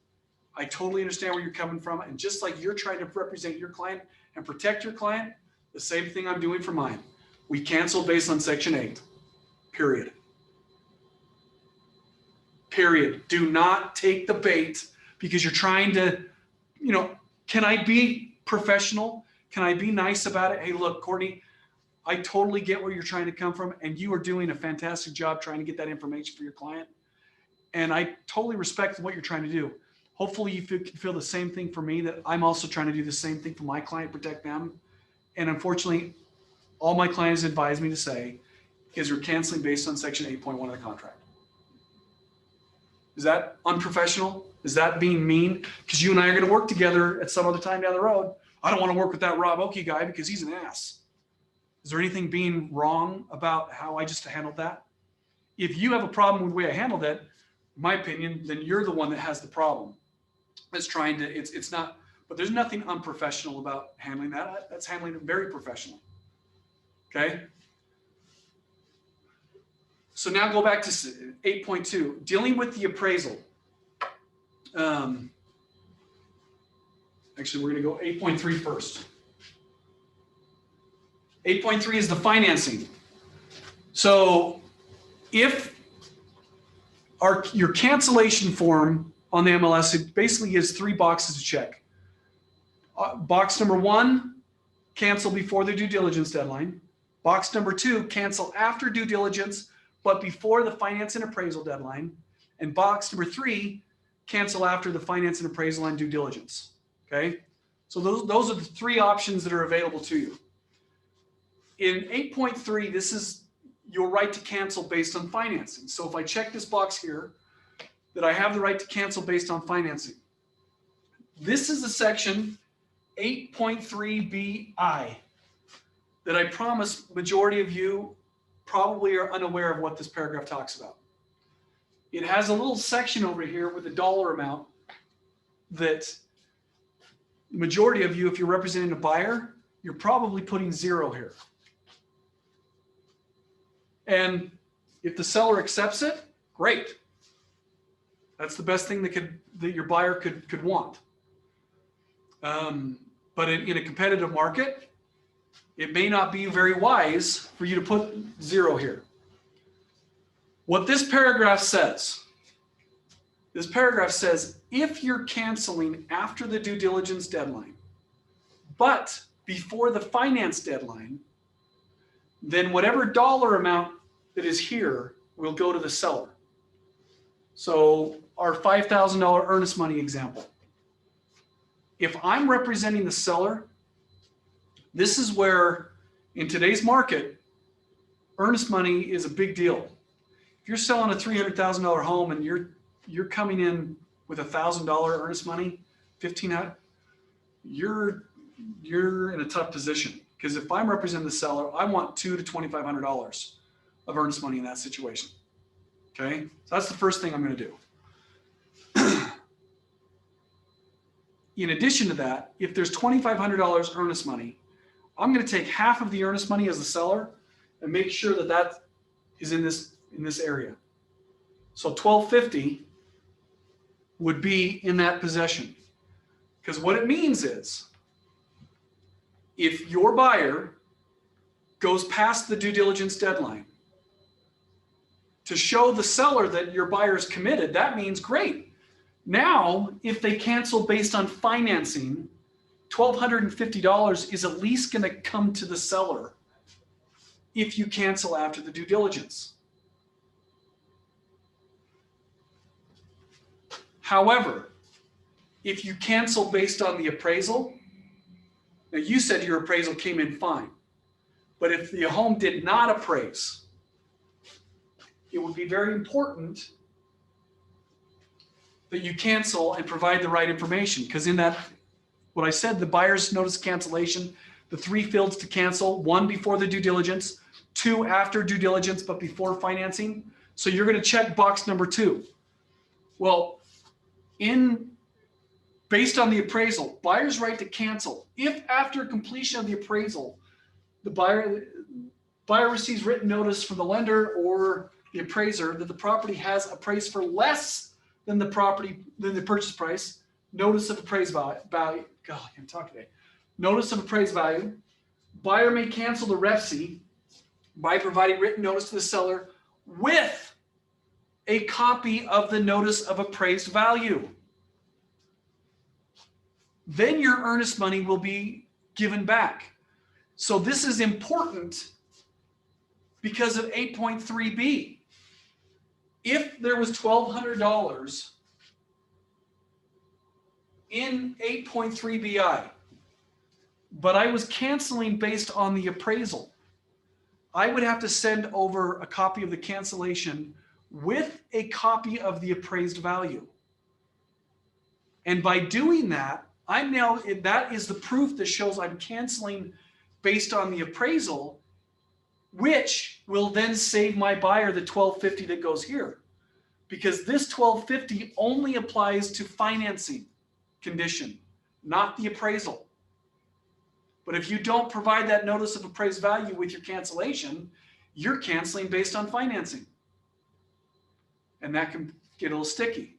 I totally understand where you're coming from. And just like you're trying to represent your client and protect your client, the same thing I'm doing for mine. We cancel based on section 8, period. Period. Do not take the bait because you're trying to, can I be professional? Can I be nice about it? Hey, look, Courtney, I totally get where you're trying to come from, and you are doing a fantastic job trying to get that information for your client. And I totally respect what you're trying to do. Hopefully you feel the same thing for me, that I'm also trying to do the same thing for my client, protect them. And unfortunately, all my clients advise me to say is we're canceling based on section 8.1 of the contract. Is that unprofessional? Is that being mean? Because you and I are going to work together at some other time down the road. I don't want to work with that Rob Oakey guy because he's an ass. Is there anything being wrong about how I just handled that? If you have a problem with the way I handled it, in my opinion, then you're the one that has the problem. That's trying to, it's not, but there's nothing unprofessional about handling that. That's handling it very professionally. Okay. So now go back to 8.2, dealing with the appraisal. Actually, we're going to go 8.3 first. 8.3 is the financing. So if your cancellation form on the MLS, it basically gives 3 boxes to check. Box number 1, cancel before the due diligence deadline. Box number 2, cancel after due diligence, but before the finance and appraisal deadline. And box number 3, cancel after the finance and appraisal and due diligence. Okay. So those are the 3 options that are available to you. In 8.3, this is your right to cancel based on financing. So if I check this box here, that I have the right to cancel based on financing. This is the section 8.3BI that I promise majority of you probably are unaware of what this paragraph talks about. It has a little section over here with a dollar amount that the majority of you, if you're representing a buyer, you're probably putting 0 here. And if the seller accepts it, great. That's the best thing that your buyer could want. But in a competitive market, it may not be very wise for you to put 0 here. What this paragraph says, if you're canceling after the due diligence deadline, but before the finance deadline, then whatever dollar amount that is here will go to the seller. So our $5,000 earnest money example. If I'm representing the seller, this is where in today's market, earnest money is a big deal. If you're selling a $300,000 home and you're coming in with $1,000 earnest money, $1,500, you're in a tough position. Because if I'm representing the seller, I want $200 to $2,500 of earnest money in that situation. Okay, so that's the first thing I'm going to do. In addition to that, if there's $2,500 earnest money, I'm going to take half of the earnest money as the seller and make sure that that is in this area. So $1,250 would be in that possession. Because what it means is, if your buyer goes past the due diligence deadline to show the seller that your buyer is committed, that means great. Now, if they cancel based on financing, $1,250 is at least going to come to the seller if you cancel after the due diligence. However, if you cancel based on the appraisal, now you said your appraisal came in fine, but if the home did not appraise, it would be very important that you cancel and provide the right information, because in that, what I said, the buyer's notice of cancellation, the 3 fields to cancel, 1 before the due diligence, 2 after due diligence but before financing. So you're going to check box number 2. Well, based on the appraisal, buyer's right to cancel. If after completion of the appraisal, the buyer receives written notice from the lender or the appraiser that the property has appraised for less than the purchase price, notice of appraised value. God, I can't talk today. Notice of appraised value. Buyer may cancel the REPC by providing written notice to the seller with a copy of the notice of appraised value. Then your earnest money will be given back. So this is important because of 8.3B. If there was $1,200 in 8.3BI, but I was canceling based on the appraisal, I would have to send over a copy of the cancellation with a copy of the appraised value. And by doing that, that is the proof that shows I'm canceling based on the appraisal, which will then save my buyer the $1,250 that goes here. Because this $1,250 only applies to financing condition, not the appraisal. But if you don't provide that notice of appraised value with your cancellation, you're canceling based on financing. And that can get a little sticky.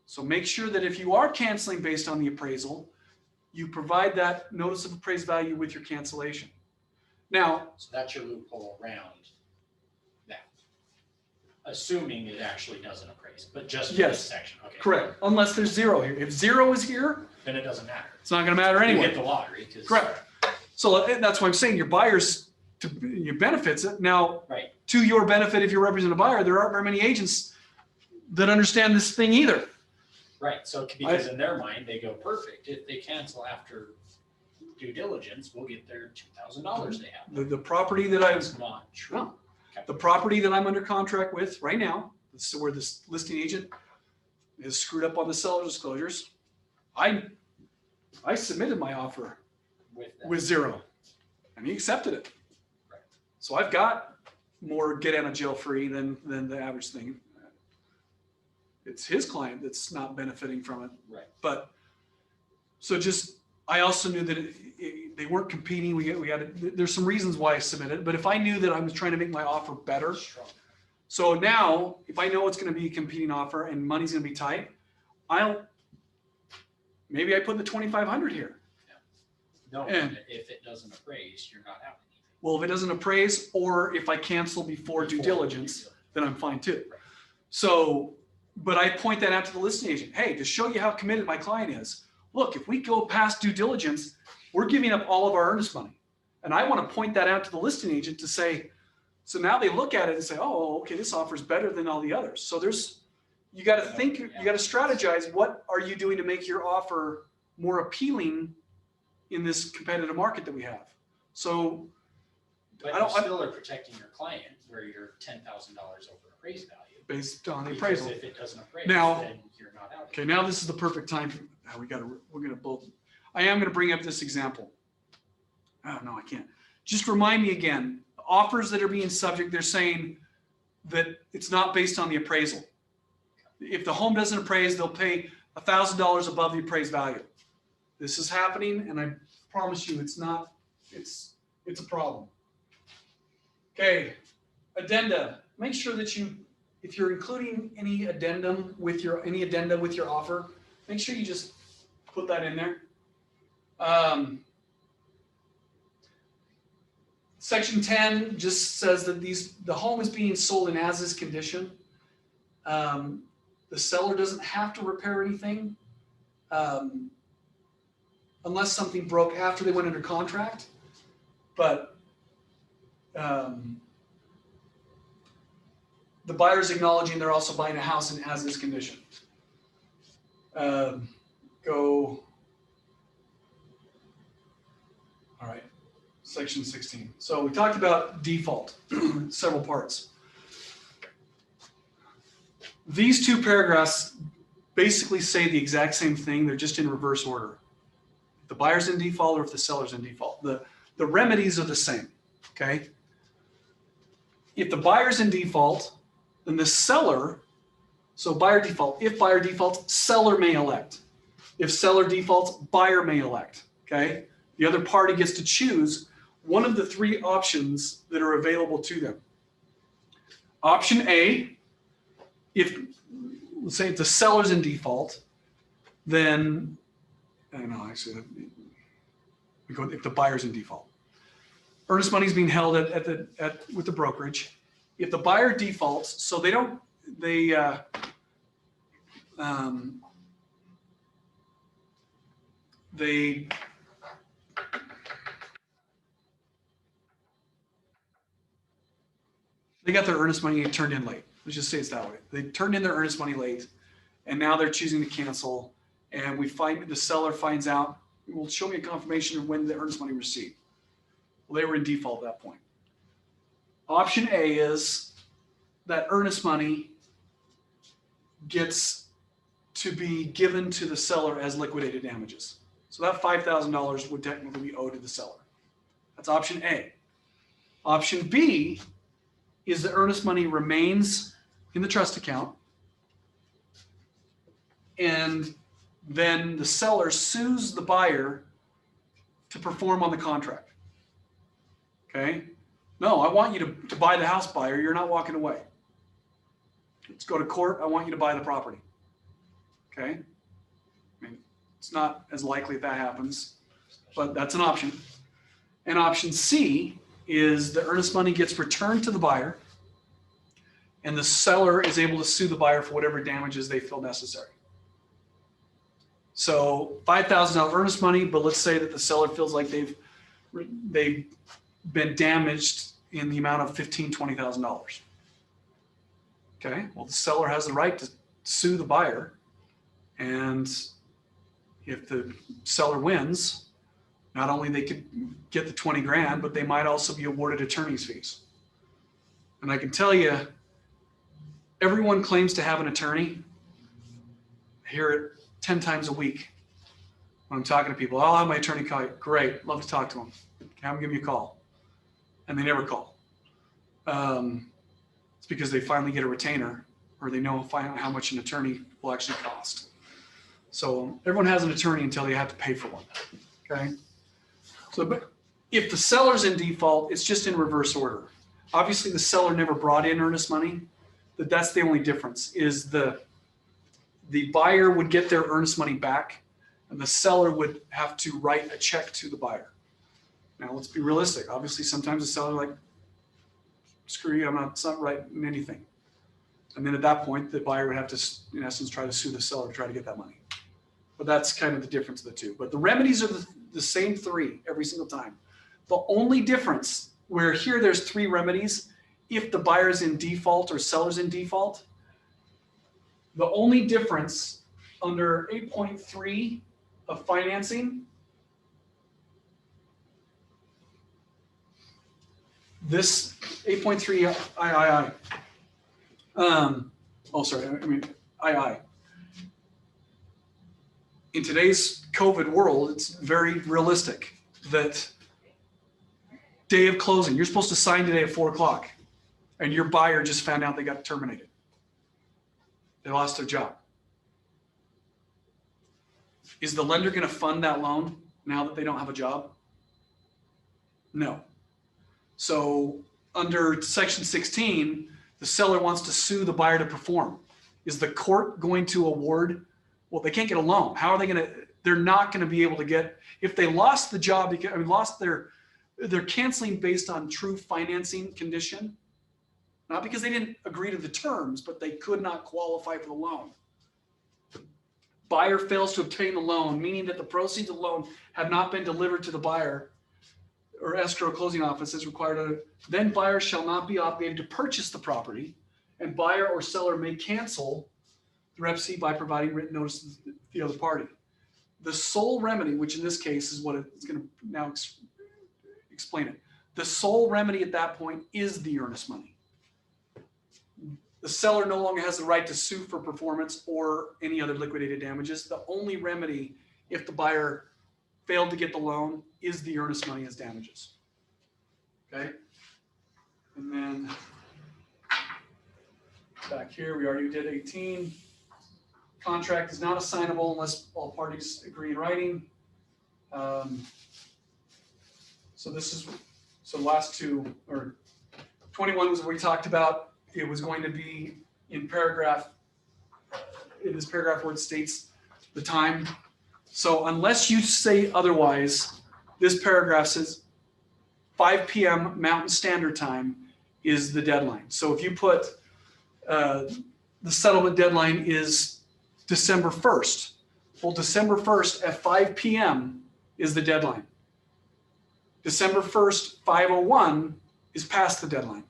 So make sure that if you are canceling based on the appraisal, you provide that notice of appraised value with your cancellation. Now, So that's your loophole around that. Assuming it actually doesn't appraise, but just for this yes, section, okay. correct. Unless there's zero here. If zero is here, Then it doesn't matter. it's not going to matter You anyway. hit the lottery, 'cause- Correct. So that's why I'm saying your buyers, your benefits it. Now, Right. to your benefit, if you represent a buyer, there aren't very many agents that understand this thing either. Right, so because in their mind, they go, perfect, if they cancel after due diligence, we'll get their $2,000 they have. The property that I was, That's not true. no, the property that I'm under contract with right now, this is where this listing agent is screwed up on the seller's disclosures. I submitted my offer with zero, and he accepted it. Right. So I've got more get out of jail free than the average thing. It's his client that's not benefiting from it. Right. But so I also knew that they weren't competing. There's some reasons why I submitted, but if I knew that I was trying to make my offer better, so now if I know it's going to be a competing offer and money's going to be tight, maybe I put the 2,500 here. No, And- if it doesn't appraise, you're not out anything. Well, if it doesn't appraise, or if I cancel before due diligence, then I'm fine too. Right. So, but I point that out to the listing agent. Hey, to show you how committed my client is, look, if we go past due diligence, we're giving up all of our earnest money. And I want to point that out to the listing agent to say, so now they look at it and say, oh, okay, this offer is better than all the others. So you got to think, you got to strategize. What are you doing to make your offer more appealing in this competitive market that we have? So But I don't- you still are protecting your client where you're $10,000 over appraised value. based on the Because appraisal. if it doesn't appraise, Now- then you're not out. Okay, now this is the perfect time. I am going to bring up this example. Oh, no, I can't. Just remind me again, offers that are being subject, they're saying that it's not based on the appraisal. If the home doesn't appraise, they'll pay $1,000 above the appraised value. This is happening, and I promise you it's a problem. Okay, addenda. Make sure that if you're including any addenda with your offer, make sure you just put that in there. Section 10 just says that the home is being sold in as-is condition. The seller doesn't have to repair anything unless something broke after they went under contract. But the buyer's acknowledging they're also buying a house in as-is condition. All right, section 16. So we talked about default, several parts. These two paragraphs basically say the exact same thing. They're just in reverse order. If the buyer's in default or if the seller's in default. The remedies are the same, okay? If the buyer's in default, then the seller, so buyer default, if buyer defaults, seller may elect. If seller defaults, buyer may elect, okay? The other party gets to choose one of the three options that are available to them. Option A, let's say if the seller's in default, then, I don't know, actually, if the buyer's in default. Earnest money is being held with the brokerage. If the buyer defaults, so they got their earnest money turned in late. Let's just say it's that way. They turned in their earnest money late, and now they're choosing to cancel. And the seller finds out, well, show me a confirmation of when the earnest money was received. Well, they were in default at that point. Option A is that earnest money gets to be given to the seller as liquidated damages. So that $5,000 would technically be owed to the seller. That's option A. Option B is the earnest money remains in the trust account, and then the seller sues the buyer to perform on the contract. Okay? No, I want you to buy the house, buyer. You're not walking away. Let's go to court. I want you to buy the property. Okay? I mean, it's not as likely that happens, but that's an option. And option C is the earnest money gets returned to the buyer, and the seller is able to sue the buyer for whatever damages they feel necessary. So $5,000 earnest money, but let's say that the seller feels like they've been damaged in the amount of $15,000, $20,000. Okay, well, the seller has the right to sue the buyer, and if the seller wins, not only they could get the 20 grand, but they might also be awarded attorney's fees. And I can tell you, everyone claims to have an attorney. I hear it 10 times a week when I'm talking to people. I'll have my attorney call you. Great, love to talk to him. Have him give me a call. And they never call. It's because they finally get a retainer, or they know finally how much an attorney will actually cost. So everyone has an attorney until they have to pay for one. Okay. So, but if the seller's in default, it's just in reverse order. Obviously, the seller never brought in earnest money. But that's the only difference, is the buyer would get their earnest money back, and the seller would have to write a check to the buyer. Now, let's be realistic. Obviously, sometimes the seller like, screw you, it's not writing anything. And then at that point, the buyer would have to, in essence, try to sue the seller to try to get that money. But that's kind of the difference of the two. But the remedies are the same three every single time. The only difference, where here there's three remedies, if the buyer's in default or seller's in default, the only difference under 8.3 of financing, this 8.3 III, II. In today's COVID world, it's very realistic that day of closing, you're supposed to sign today at 4 o'clock, and your buyer just found out they got terminated. They lost their job. Is the lender going to fund that loan now that they don't have a job? No. So under Section 16, the seller wants to sue the buyer to perform. Is the court going to award? Well, they can't get a loan. How are they going to? They're not going to be able to get, if they lost the job, they're canceling based on true financing condition. Not because they didn't agree to the terms, but they could not qualify for the loan. Buyer fails to obtain the loan, meaning that the proceeds of the loan have not been delivered to the buyer, or escrow closing office is required. Then buyer shall not be obligated to purchase the property, and buyer or seller may cancel the REPC by providing written notice to the other party. The sole remedy, which in this case is what it's going to now explain it. The sole remedy at that point is the earnest money. The seller no longer has the right to sue for performance or any other liquidated damages. The only remedy, if the buyer failed to get the loan, is the earnest money as damages. Okay? And then back here, we already did 18. Contract is not assignable unless all parties agree in writing. So last two, or 21 was what we talked about. It was going to be in paragraph, in this paragraph where it states the time. So unless you say otherwise, this paragraph says 5 p.m. Mountain Standard Time is the deadline. So if you put the settlement deadline is December 1st, well, December 1st at 5 p.m. is the deadline. December 1st, 5:01 is past the deadline.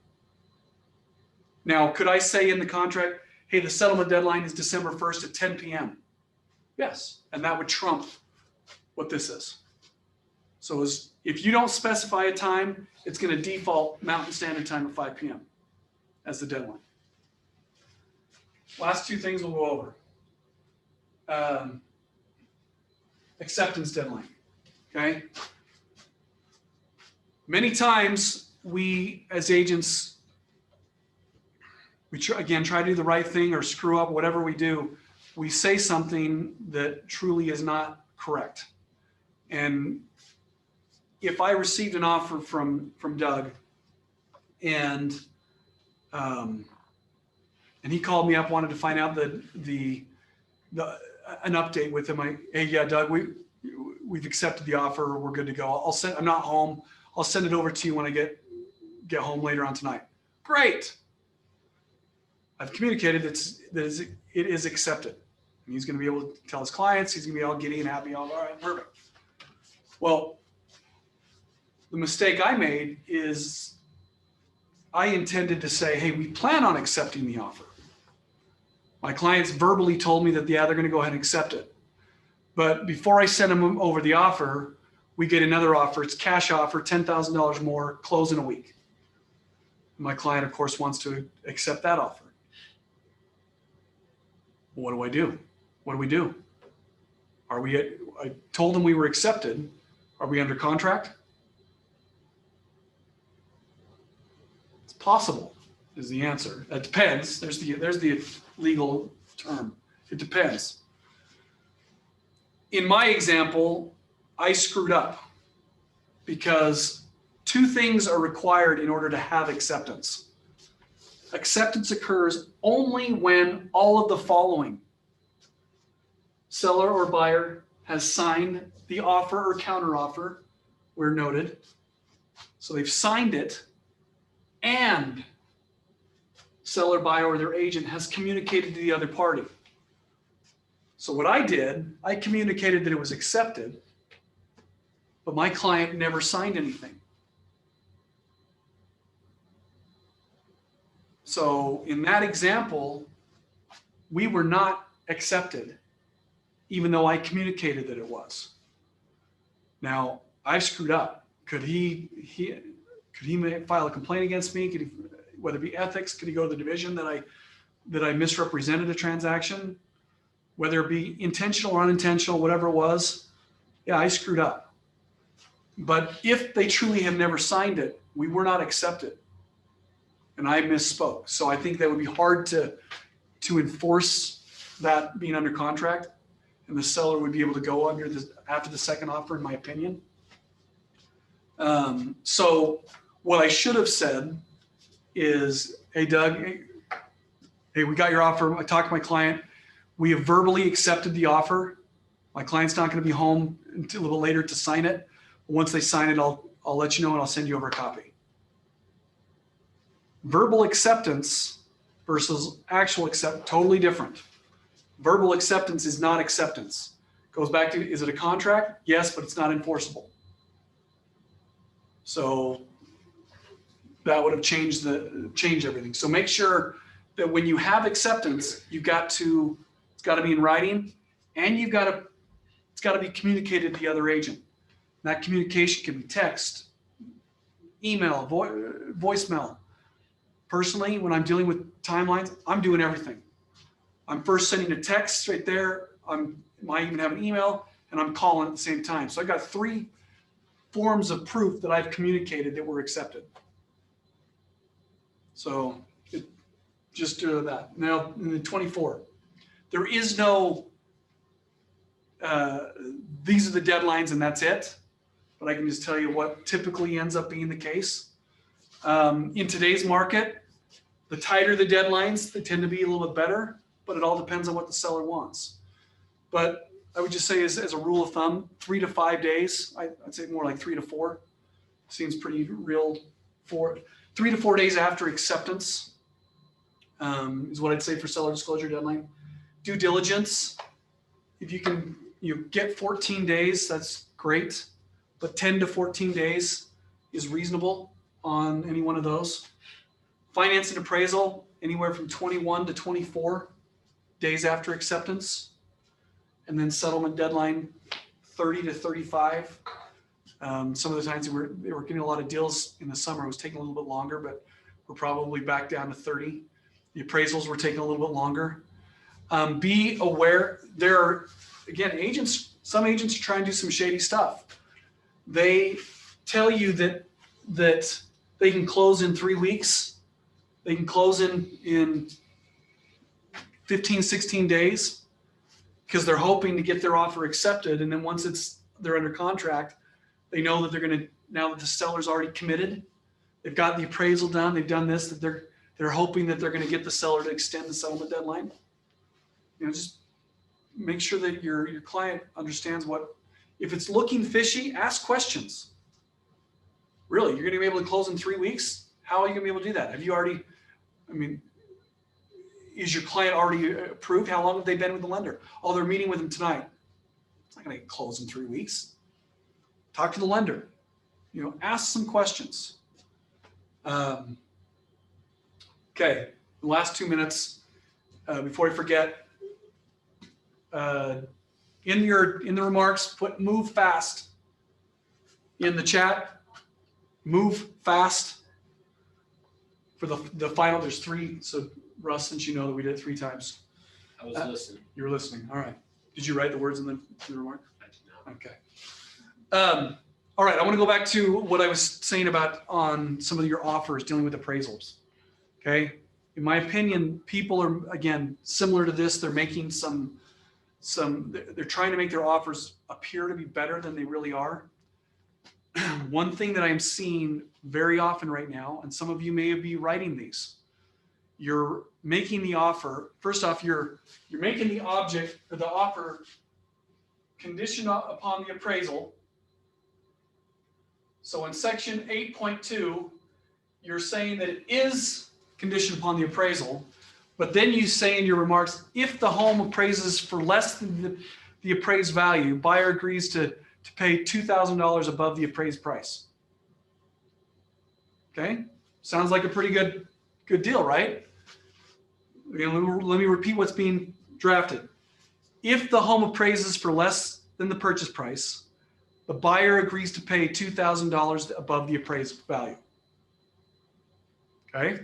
Now, could I say in the contract, hey, the settlement deadline is December 1st at 10 p.m.? Yes, and that would trump what this is. So if you don't specify a time, it's going to default Mountain Standard Time at 5 p.m. as the deadline. Last two things we'll go over. Acceptance deadline, okay? Many times we, as agents, we try to do the right thing or screw up, whatever we do. We say something that truly is not correct. And if I received an offer from Doug and he called me up, wanted to find out an update with him. Hey, yeah, Doug, we've accepted the offer. We're good to go. I'm not home. I'll send it over to you when I get home later on tonight. Great. I've communicated that it is accepted. And he's going to be able to tell his clients. He's going to be all giddy and happy. All right, perfect. Well, the mistake I made is I intended to say, hey, we plan on accepting the offer. My clients verbally told me that, yeah, they're going to go ahead and accept it. But before I send them over the offer, we get another offer. It's cash offer, $10,000 more, close in a week. My client, of course, wants to accept that offer. What do I do? What do we do? I told them we were accepted. Are we under contract? It's possible is the answer. It depends. There's the legal term. It depends. In my example, I screwed up because two things are required in order to have acceptance. Acceptance occurs only when all of the following: seller or buyer has signed the offer or counteroffer where noted. So they've signed it, and seller, buyer, or their agent has communicated to the other party. So what I did, I communicated that it was accepted, but my client never signed anything. So in that example, we were not accepted, even though I communicated that it was. Now, I screwed up. Could he file a complaint against me? Could he, whether it be ethics, could he go to the division that I misrepresented a transaction? Whether it be intentional or unintentional, whatever it was, yeah, I screwed up. But if they truly have never signed it, we were not accepted. And I misspoke. So I think that would be hard to enforce that being under contract. And the seller would be able to go after the second offer, in my opinion. So what I should have said is, hey, Doug, hey, we got your offer. I talked to my client. We have verbally accepted the offer. My client's not going to be home until a little later to sign it. Once they sign it, I'll let you know and I'll send you over a copy. Verbal acceptance versus actual acceptance, totally different. Verbal acceptance is not acceptance. Goes back to, is it a contract? Yes, but it's not enforceable. So that would have changed everything. So make sure that when you have acceptance, it's got to be in writing, and it's got to be communicated to the other agent. And that communication can be text, email, voicemail. Personally, when I'm dealing with timelines, I'm doing everything. I'm first sending a text right there. I might even have an email, and I'm calling at the same time. So I got 3 forms of proof that I've communicated that were accepted. So just do that. Now, in 24, there is no, these are the deadlines and that's it. But I can just tell you what typically ends up being the case. In today's market, the tighter the deadlines, they tend to be a little bit better, but it all depends on what the seller wants. But I would just say as a rule of thumb, 3 to 5 days. I'd say more like 3 to 4. Seems pretty real. 3 to 4 days after acceptance is what I'd say for seller disclosure deadline. Due diligence, if you can get 14 days, that's great. But 10 to 14 days is reasonable on any one of those. Finance and appraisal, anywhere from 21 to 24 days after acceptance. And then settlement deadline 30 to 35. Some of the times they were getting a lot of deals in the summer. It was taking a little bit longer, but we're probably back down to 30. The appraisals were taking a little bit longer. Be aware, there are, again, some agents are trying to do some shady stuff. They tell you that they can close in 3 weeks. They can close in 15, 16 days because they're hoping to get their offer accepted. And then once they're under contract, they know that now that the seller's already committed, they've got the appraisal done, they've done this, that they're hoping that they're going to get the seller to extend the settlement deadline. Just make sure that your client understands if it's looking fishy, ask questions. Really, you're going to be able to close in 3 weeks? How are you going to be able to do that? Have you already, is your client already approved? How long have they been with the lender? Oh, they're meeting with them tonight. It's not going to close in 3 weeks. Talk to the lender. Ask some questions. Okay, the last 2 minutes before I forget. In the remarks, put move fast. In the chat, move fast. For the final, there's 3. So Russ, since you know that we did it 3 times. I was listening. You were listening. All right. Did you write the words in the remark? I did not. Okay. All right. I want to go back to what I was saying about on some of your offers dealing with appraisals. Okay. In my opinion, people are, again, similar to this. They're making they're trying to make their offers appear to be better than they really are. One thing that I'm seeing very often right now, and some of you may be writing these, you're making the offer. First off, you're making the object or the offer conditioned upon the appraisal. So in section 8.2, you're saying that it is conditioned upon the appraisal, but then you say in your remarks, if the home appraises for less than the appraised value, buyer agrees to pay $2,000 above the appraised price. Okay, sounds like a pretty good deal, right? Let me repeat what's being drafted. If the home appraises for less than the purchase price, the buyer agrees to pay $2,000 above the appraised value. Okay.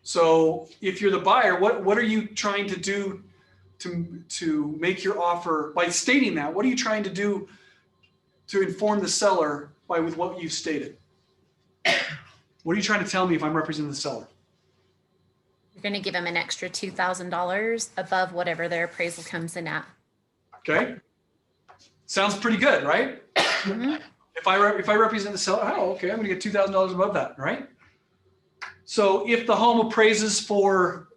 So if you're the buyer, what are you trying to do to make your offer? By stating that, what are you trying to do to inform the seller with what you've stated? What are you trying to tell me if I'm representing the seller? You're going to give them an extra $2,000 above whatever their appraisal comes in at. Okay. Sounds pretty good, right? Mm-hmm. If I represent the seller, oh, okay, I'm going to get $2,000 above that, right? So if the home appraises for,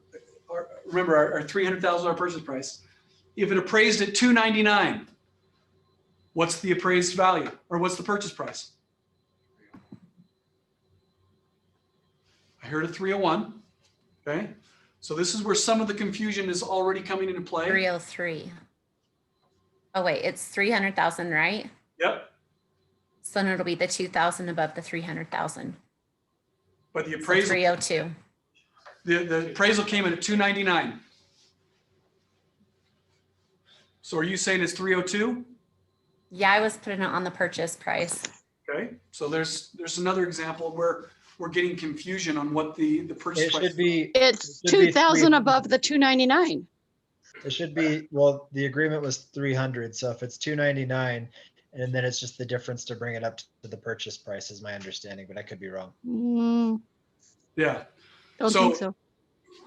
remember our $300,000 purchase price, if it appraised at $299, what's the appraised value or what's the purchase price? I heard a 301. Okay. So this is where some of the confusion is already coming into play. 303. Oh wait, it's 300,000, right? Yep. So then it'll be the 2,000 above the 300,000. But the appraisal, 302. the appraisal came in at 299. So are you saying it's 302? Yeah, I was putting it on the purchase price. Okay. So there's another example where we're getting confusion on what the purchase It price should be. It's it should be 2,000 300. above the 299. It should be, well, the agreement was 300. So if it's 299, and then it's just the difference to bring it up to the purchase price is my understanding, but I could be wrong. Yeah. Don't think so.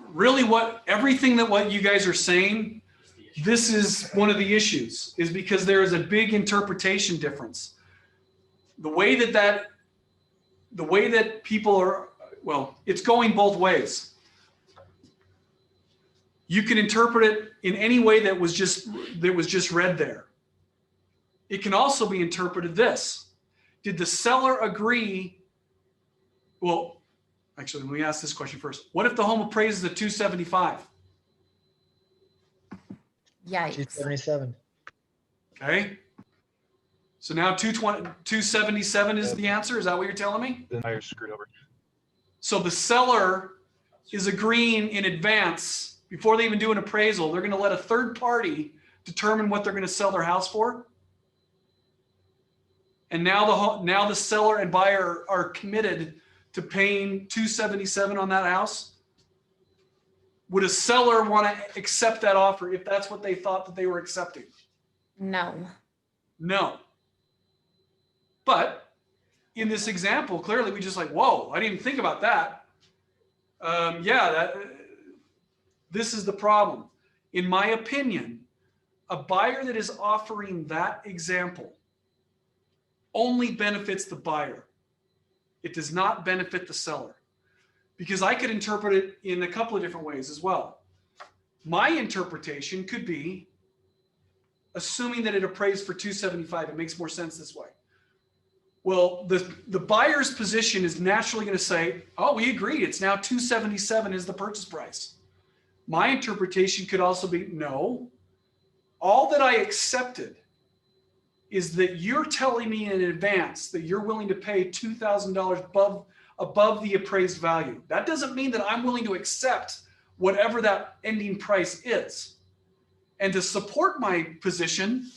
Really everything that what you guys are saying, this is one of the issues, is because there is a big interpretation difference. The way that people are, well, it's going both ways. You can interpret it in any way that was just read there. It can also be interpreted this. Did the seller agree? Well, actually, let me ask this question first. What if the home appraises at 275? Yikes. 277. Okay. So now 277 is the answer. Is that what you're telling me? Then I screwed over. So the seller is agreeing in advance, before they even do an appraisal, they're going to let a third party determine what they're going to sell their house for. And now the seller and buyer are committed to paying $277 on that house. Would a seller want to accept that offer if that's what they thought that they were accepting? No. No. But in this example, clearly we just like, whoa, I didn't even think about that. This is the problem. In my opinion, a buyer that is offering that example only benefits the buyer. It does not benefit the seller. Because I could interpret it in a couple of different ways as well. My interpretation could be, assuming that it appraised for $275, it makes more sense this way. Well, the buyer's position is naturally going to say, oh, we agreed, it's now $277 is the purchase price. My interpretation could also be, no, all that I accepted is that you're telling me in advance that you're willing to pay $2,000 above the appraised value. That doesn't mean that I'm willing to accept whatever that ending price is. And to support my position,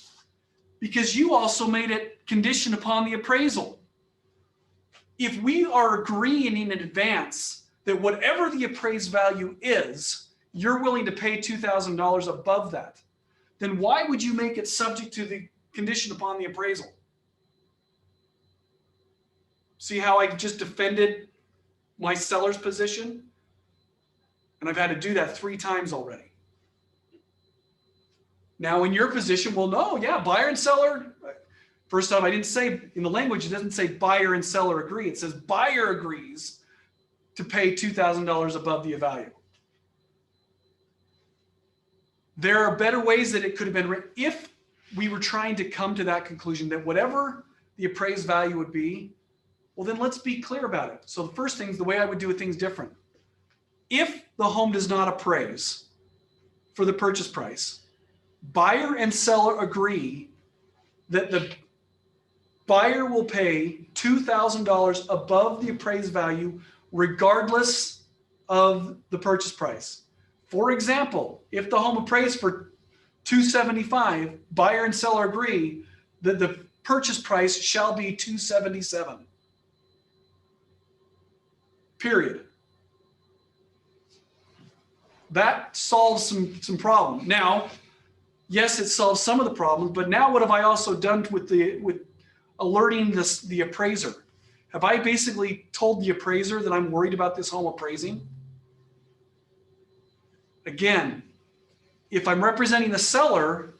because you also made it conditioned upon the appraisal. If we are agreeing in advance that whatever the appraised value is, you're willing to pay $2,000 above that, then why would you make it subject to the condition upon the appraisal? See how I just defended my seller's position? And I've had to do that 3 times already. Now in your position, well, no, yeah, buyer and seller. First off, I didn't say, in the language, it doesn't say buyer and seller agree. It says buyer agrees to pay $2,000 above the value. There are better ways that it could have been written if we were trying to come to that conclusion that whatever the appraised value would be, well, then let's be clear about it. So the first thing is the way I would do things different. If the home does not appraise for the purchase price, buyer and seller agree that the buyer will pay $2,000 above the appraised value regardless of the purchase price. For example, if the home appraised for $275, buyer and seller agree that the purchase price shall be $277. Period. That solves some problem. Now, yes, it solves some of the problems, but now what have I also done with alerting the appraiser? Have I basically told the appraiser that I'm worried about this home appraising? Again, if I'm representing the seller,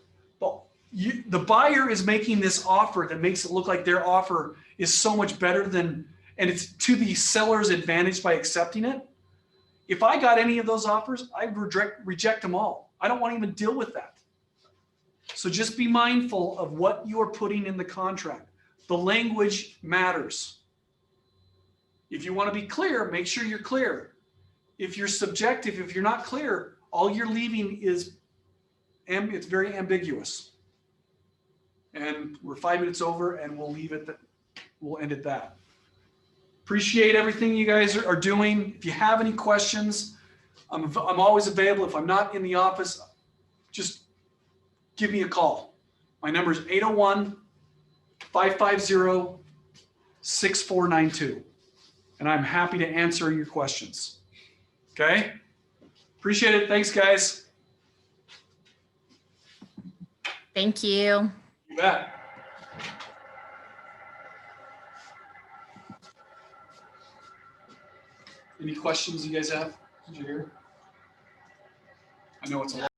the buyer is making this offer that makes it look like their offer is so much better than, and it's to the seller's advantage by accepting it. If I got any of those offers, I reject them all. I don't want to even deal with that. So just be mindful of what you are putting in the contract. The language matters. If you want to be clear, make sure you're clear. If you're subjective, if you're not clear, all you're leaving is, it's very ambiguous. And we're 5 minutes over and we'll leave it, we'll end at that. Appreciate everything you guys are doing. If you have any questions, I'm always available. If I'm not in the office, just give me a call. My number is 801-550-6492. And I'm happy to answer your questions. Okay? Appreciate it. Thanks, guys. Thank you. You bet. Any questions you guys have? Did you hear? I know it's a lot.